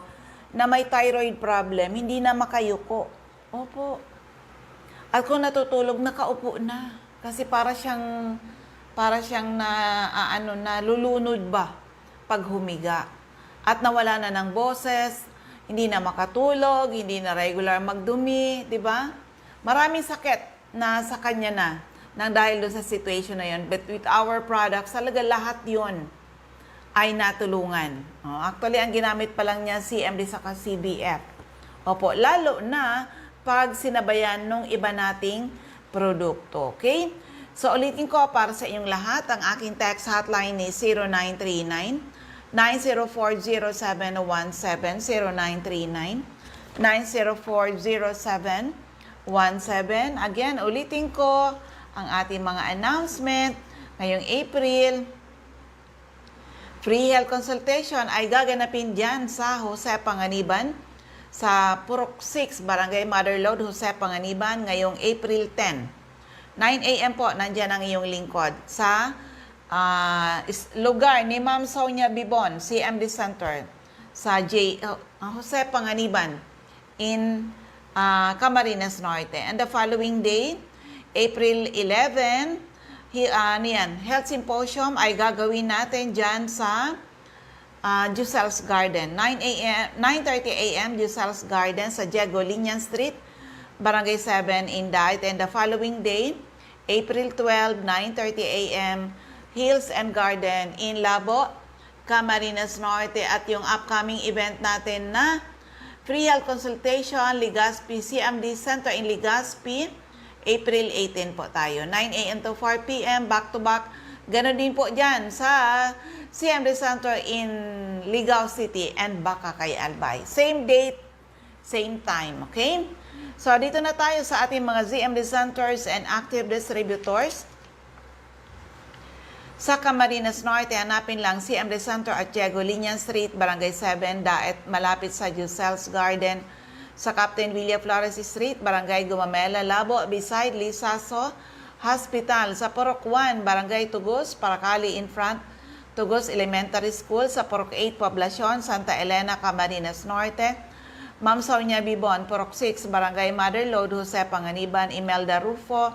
na may thyroid problem, hindi na makayuko. Opo. At kung natutulog, nakaupo na. Kasi para siyang nalulunod ba pag humiga. At nawala na ng boses, hindi na makatulog, hindi na regular magdumi, di ba? Maraming sakit na sa kanya na nang dahil doon sa situation na yun. But with our products, talaga lahat yun ay natulungan. Actually, ang ginamit pa lang niya CMD saka CBF. Opo, lalo na pag sinabayan nung iba nating produkto. Okay? So, ulitin ko para sa inyong lahat, ang aking text hotline is 0939-9040717, 0939-9040717. Again, ulitin ko ang ating mga announcement. Ngayong April, free health consultation ay gaganapin dyan sa Jose Panganiban, sa Purok 6, Barangay Motherlode, Jose Panganiban, ngayong April 10. 9 a.m. po, nandyan ang iyong lingkod sa lugar ni Ma'am Sonia Bibon, CMD Center, sa Jose Panganiban in Camarines Norte. And the following day, April 11, Health Symposium ay gagawin natin dyan sa Jusel's Garden. 9:30 a.m. Jusel's Garden sa Diego Linian Street, Barangay 7, Inday. And the following day, April 12, 9:30 a.m. Hills and Garden in Labo, Camarines Norte. At yung upcoming event natin na free health consultation, Legazpi, CMD Center in Legazpi, April 18 po tayo. 9 a.m. to 4 p.m. back to back. Ganon din po dyan sa CMD Center in Ligao City and baka kay Albay. Same date, same time. Okay? So, dito na tayo sa ating mga ZMD centers and active distributors. Sa Camarines Norte, hanapin lang CMD Center at Diego Linian Street, Barangay 7, Daet, malapit sa Jusel's Garden. Sa Captain Villa Flores Street, Barangay Gumamela, Labo, beside Lisaso Hospital. Sa Purok 1, Barangay Tugos, Paracali in front, Tugos Elementary School. Sa Purok 8, Poblacion, Santa Elena, Camarines Norte. Ma'am Sonia Bibon, Purok 6, Barangay Motherlode, Jose Panganiban, Imelda Rufo,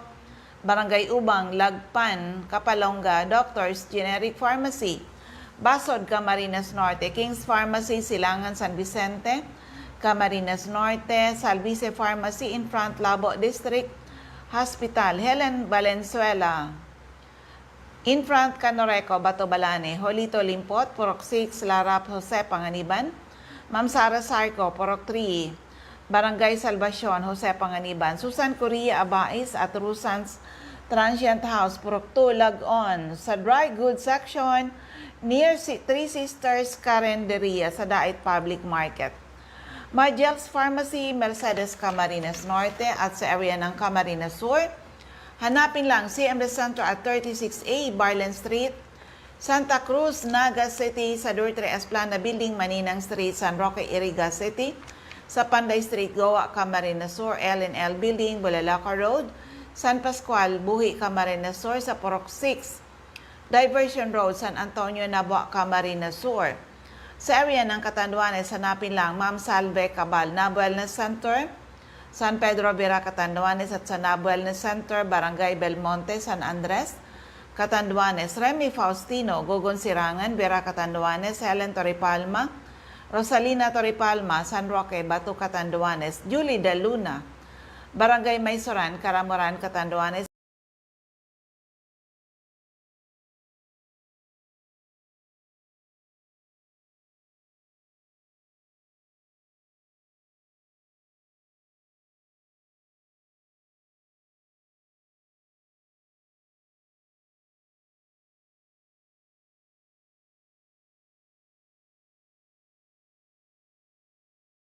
Barangay Ubang, Lagpan, Kapalonga, Doctors, Generic Pharmacy, Basod, Camarines Norte, King's Pharmacy, Silangan, San Vicente, Camarines Norte, Salvice Pharmacy in front, Labo District Hospital, Helen Valenzuela, In front, Canoreco, Bato Balane, Jolito Limpot, Purok 6, Larap, Jose Panganiban, Ma'am Sara Sarco, Purok 3, Barangay Salvacion, Jose Panganiban, Susan Correa Abais at Rusans Transient House, Purok 2, Lag-on, sa dry goods section, near Three Sisters Carinderia sa Dait Public Market. Margel's Pharmacy, Mercedes Camarines Norte at sa area ng Camarines Sur. Hanapin lang CMD Center at 36A, Barlen Street, Santa Cruz, Naga City, sa Dortre Esplana Building, Maninang Street, San Roque, Iriga City, sa Panday Street, Goa, Camarines Sur, L&L Building, Bulalaca Road, San Pascual, Buhi, Camarines Sur, sa Purok 6, Diversion Road, San Antonio, Nabua, Camarines Sur. Sa area ng Catanduanes, hanapin lang Ma'am Salve Cabal, Nab Wellness Center, San Pedro Vera, Catanduanes at sa Nab Wellness Center, Barangay Belmonte, San Andres, Catanduanes, Remy Faustino, Gogon Sirangan, Vera Catanduanes, Helen Torrepalma, Rosalina Torrepalma, San Roque, Batu Catanduanes, Julie De Luna, Barangay Maysoran, Caramoran, Catanduanes,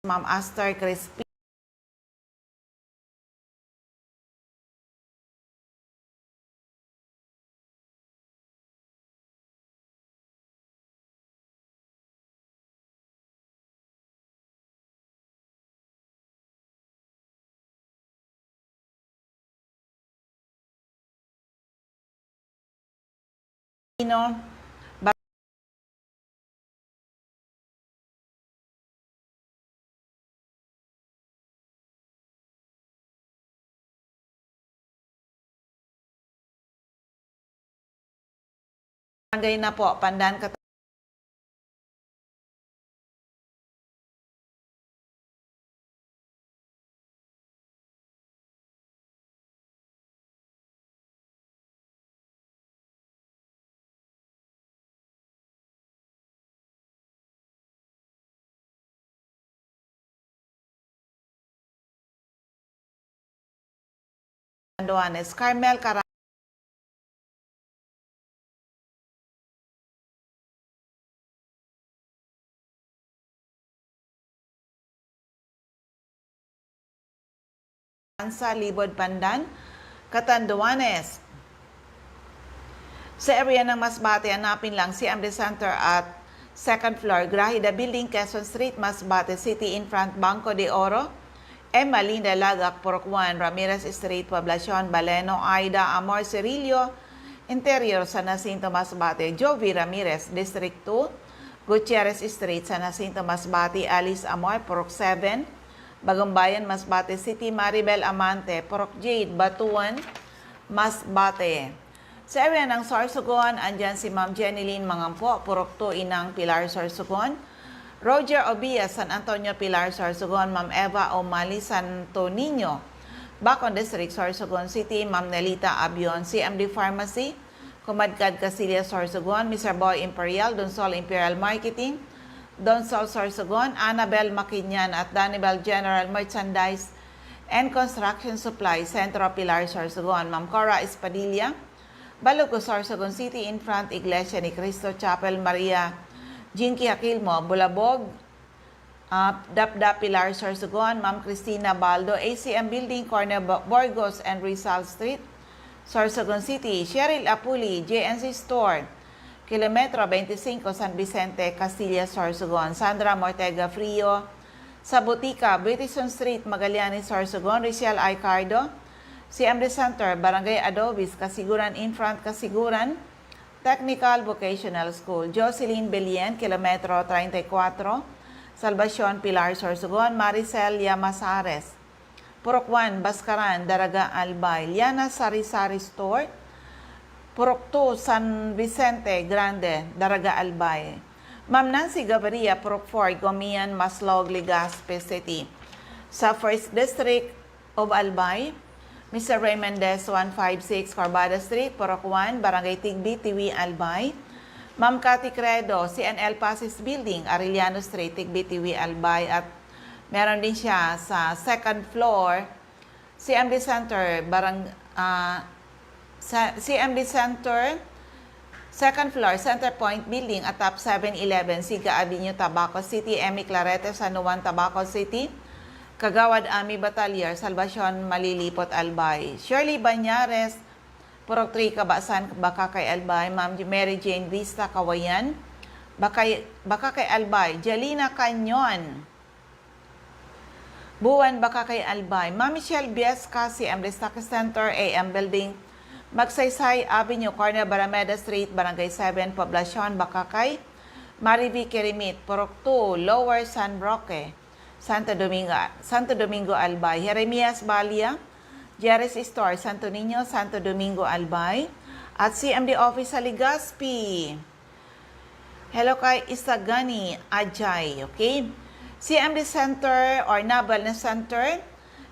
Ma'am Aster Crispy, Barangay na po, Pandan, Catanduanes, Carmel, Carranza, Libod, Pandan, Catanduanes. Sa area ng Masbate, hanapin lang CMD Center at second floor, Grahida Building, Quezon Street, Masbate City, in front Banco de Oro, Emma Linda Lagak, Purok 1, Ramirez Street, Poblacion, Baleno, Aida, Amor Cirillo, Interior, San Jacinto, Masbate, Jovi Ramirez, District 2, Gutierrez Street, San Jacinto, Masbate, Alice Amor, Purok 7, Bagumbayan, Masbate City, Maribel Amante, Purok Jade, Batuan, Masbate. Sa area ng Sorsogon, andyan si Ma'am Jeneline Mangampo, Purok 2, Inang Pilar, Sorsogon. Roger Obia, San Antonio, Pilar, Sorsogon. Ma'am Eva O'Malley, Santo Niño, Bacon District, Sorsogon City. Ma'am Nelita Abion, CMD Pharmacy, Kumadkad, Casillas, Sorsogon. Mr. Boy Imperial, Donsol Imperial Marketing, Donsol, Sorsogon. Annabel Maquinyan at Danibel General Merchandise and Construction Supply, Centro Pilar, Sorsogon. Ma'am Cora Espadilla, Baluco, Sorsogon City, in front Iglesia ni Cristo Chapel, Maria Jinky Aquilmo, Bulabog, Dapdap Pilar, Sorsogon. Ma'am Cristina Baldo, ACM Building, corner Borgos and Rizal Street, Sorsogon City. Cheryl Apuli, JNC Store, Kilometro 25, San Vicente, Castillas, Sorsogon. Sandra Mortega Frio, sa Butika, British Street, Magallanes, Sorsogon. Ricial Icardo, CMD Center, Barangay Adobis, Kasiguran, in front Kasiguran Technical Vocational School. Jocelyn Belien, Kilometro 34, Salvacion, Pilar, Sorsogon. Maricel Llamazares, Purok 1, Baskaran, Daraga, Albay. Liana Sari-Sari Store, Purok 2, San Vicente Grande, Daraga, Albay. Ma'am Nancy Gaviria, Purok 4, Gomian, Maslog, Legazpi City. Sa 1st District of Albay, Mr. Ray Mendez, 156 Corbada Street, Purok 1, Barangay Tigbi, Tiwi, Albay. Ma'am Cathy Credo, CNL Pasis Building, Arellano Street, Tigbi, Tiwi, Albay. At meron din siya sa second floor, CMD Center, CMD Center, second floor, Center Point Building, at top 711, Siga Avenue, Tabaco City, Emi Clarete, San Juan, Tabaco City, Kagawad Ami Batalyer, Salvacion, Malilipot, Albay. Shirley Banyares, Purok 3, Kabasan, Bakakay, Albay. Ma'am Mary Jane Vista, Kawayan, Bakakay, Albay. Jalina Canyon, Buwan, Bakakay, Albay. Ma'am Michelle Biesca, CM Destaque Center, AM Building, Magsaysay Avenue, Corner Barameda Street, Barangay 7, Poblacion, Bakakay. Marivi Kirimit, Purok 2, Lower San Roque, Santo Domingo, Albay. Jeremias Balia, Jerry's Store, Santo Niño, Santo Domingo, Albay. At CMD Office sa Legazpi. Hello kay Isagani Ajay, okay? CMD Center or Naval Center,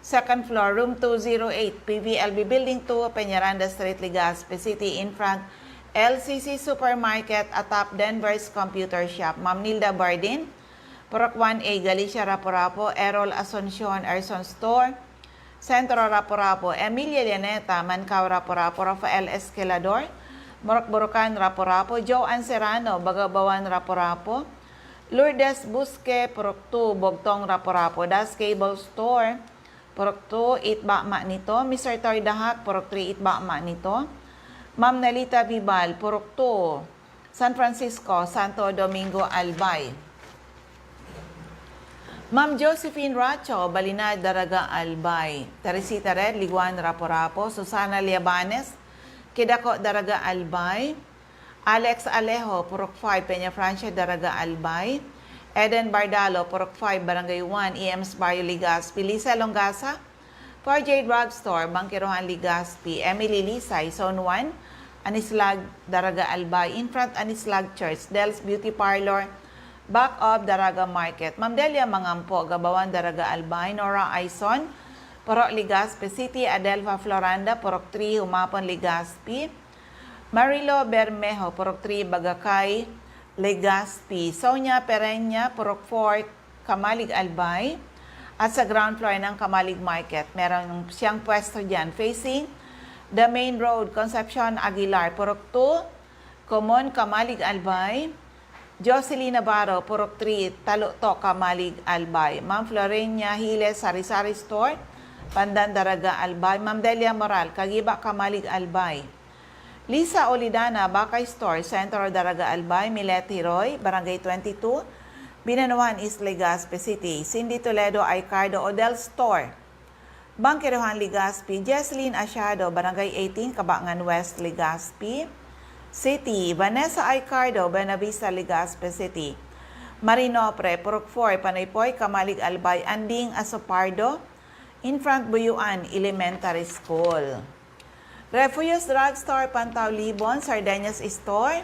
second floor, room 208, PVLB Building 2, Peñaranda Street, Legazpi City, in front, LCC Supermarket, atop Denver's Computer Shop. Ma'am Nilda Bardin, Purok 1A, Galicia, Rapo-Rapo, Errol Asuncion, Erson Store, Centro Rapo-Rapo, Emilia Llaneta, Mancao, Rapo-Rapo, Rafael Esquilador, Morocco-Borocan, Rapo-Rapo, Joanne Serrano, Bagabawan, Rapo-Rapo, Lourdes Busque, Purok 2, Bogtong, Rapo-Rapo, Das Cable Store, Purok 2, Itbakma nito, Mr. Toy Dahak, Purok 3, Itbakma nito, Ma'am Nelita Vibal, Purok 2, San Francisco, Santo Domingo, Albay. Ma'am Josephine Racho, Balinad, Daraga, Albay. Teresita Red, Liguan, Rapo-Rapo. Susana Liabanes, Kidako, Daraga, Albay. Alex Alejo, Purok 5, Peña Francia, Daraga, Albay. Eden Bardalo, Purok 5, Barangay 1, EMS Barrio, Legazpi. Lisa Longasa, 4J Drugstore, Bangkirohan, Legazpi. Emily Lisay, Zone 1, Anislag, Daraga, Albay. In front, Anislag Church. Del's Beauty Parlor, back of Daraga Market. Ma'am Delia Mangampo, Gabawan, Daraga, Albay. Nora Aison, Purok, Legazpi City. Adelfa Floranda, Purok 3, Humapon, Legazpi. Marilo Bermejo, Purok 3, Bagakay, Legazpi. Sonia Pereña, Purok 4, Kamalig, Albay. At sa ground floor ng Kamalig Market, meron siyang pwesto dyan facing the main road, Concepcion Aguilar, Purok 2, Common, Kamalig, Albay. Jocelyn Navarro, Purok 3, Taluto, Kamalig, Albay. Ma'am Florenia Hiles, Sari-Sari Store, Pandan, Daraga, Albay. Ma'am Delia Moral, Kagiba, Kamalig, Albay. Lisa Olidana, Bakay Store, Centro, Daraga, Albay. Milet Hiroy, Barangay 22, Binanuan, East Legazpi City. Cindy Toledo, Icardo, Odell Store, Bangkirohan, Legazpi. Jesseline Asiado, Barangay 18, Kabangan West, Legazpi City. Vanessa Icardo, Benavista, Legazpi City. Marinopre, Purok 4, Panaypoy, Kamalig, Albay. Anding Asopardo, in front Buyuan Elementary School. Refugios Drugstore, Pantaw, Libon, Sardeñas Store.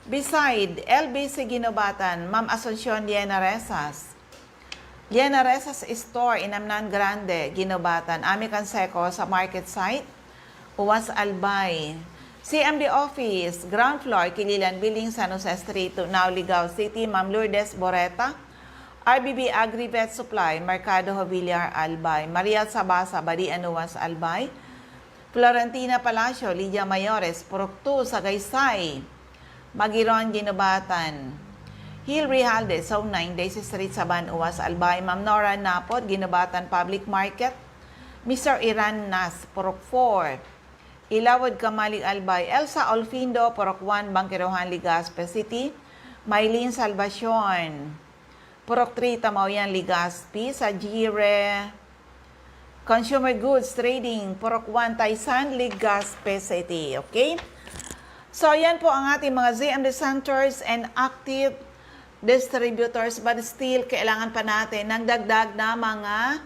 Beside LBC Ginobatan, Ma'am Asuncion Liena Resas. Liena Resas Store, Inamnan Grande, Ginobatan. Ami Canseco sa market site, Uwas, Albay. CMD Office, ground floor, Kililan Building, San Jose Street, Tunao, Ligao City. Ma'am Lourdes Boreta, RBB Agri-Vet Supply, Mercado Jovillar, Albay. Maria Sabasa, Badian, Uwas, Albay. Florentina Palacio, Lydia Mayores, Purok 2, Sagaysay, Magiron, Ginobatan. Hill Rijalde, Zone 9, Daisy Street, Saban, Uwas, Albay. Ma'am Nora Napot, Ginobatan Public Market. Mr. Iran Nas, Purok 4, Ilawod, Kamalig, Albay. Elsa Olfindo, Purok 1, Bangkirohan, Legazpi City. Maylene Salvacion, Purok 3, Tamaoyan, Legazpi. Sajire Consumer Goods Trading, Purok 1, Taysan, Legazpi City. Okay? So, yan po ang ating mga ZMD centers and active distributors, but still, kailangan pa natin ng dagdag na mga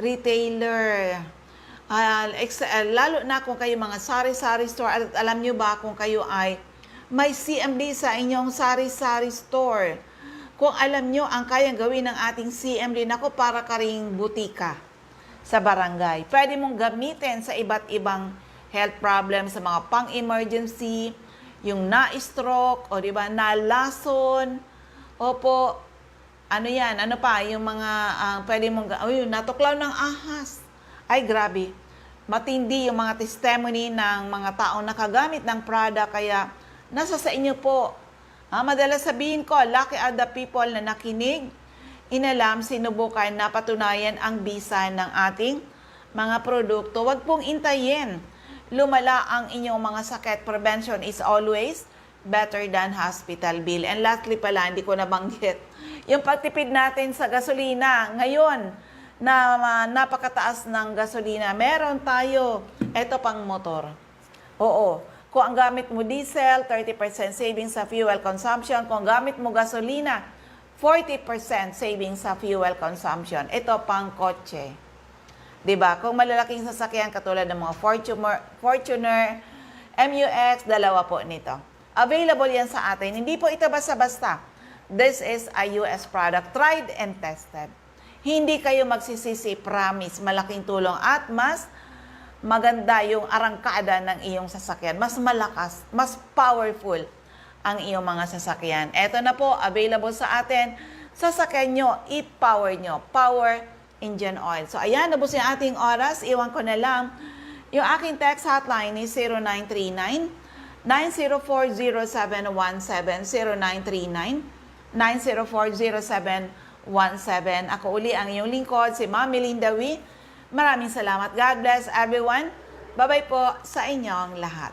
retailer. Lalo na kung kayo mga sari-sari store, at alam nyo ba kung kayo ay may CMD sa inyong sari-sari store. Kung alam nyo ang kayang gawin ng ating CMD, nako, para ka ring butika. sa barangay. Pwede mong gamitin sa iba't ibang health problem, sa mga pang-emergency, yung na-stroke, o di ba, nalason, opo, ano yan, ano pa, yung mga pwede mong, natuklaw ng ahas. Ay, grabe. Matindi yung mga testimony ng mga taong nakagamit ng product, kaya nasa sa inyo po. Madalas sabihin ko, lucky are the people na nakinig, inalam, sinubukan, napatunayan ang bisa ng ating mga produkto. Huwag pong intayin. Lumala ang inyong mga sakit. Prevention is always better than hospital bill. And lastly pala, hindi ko nabanggit, yung pagtipid natin sa gasolina. Ngayon, na napakataas ng gasolina, meron tayo, eto pang motor. Oo, kung ang gamit mo diesel, 30% savings sa fuel consumption. Kung gamit mo gasolina, 40% savings sa fuel consumption. Ito pang kotse. 'Di ba? Kung malalaking sasakyan katulad ng mga Fortuner, MUX, dalawa po nito. Available yan sa atin. Hindi po ito basta-basta. This is a US product, tried and tested. Hindi kayo magsisisi, promise. Malaking tulong at mas maganda yung arangkada ng iyong sasakyan. Mas malakas, mas powerful ang iyong mga sasakyan. Ito na po, available sa atin. Sasakyan nyo, i-power nyo. Power engine oil. So, ayan, nabos yung ating oras. Iwan ko na lang. Yung aking text hotline is 0939-904-0717. 0939-904-0717. Ako uli ang iyong lingkod, si Ma'am Melinda Wee. Maraming salamat. God bless everyone. Bye-bye po sa inyong lahat.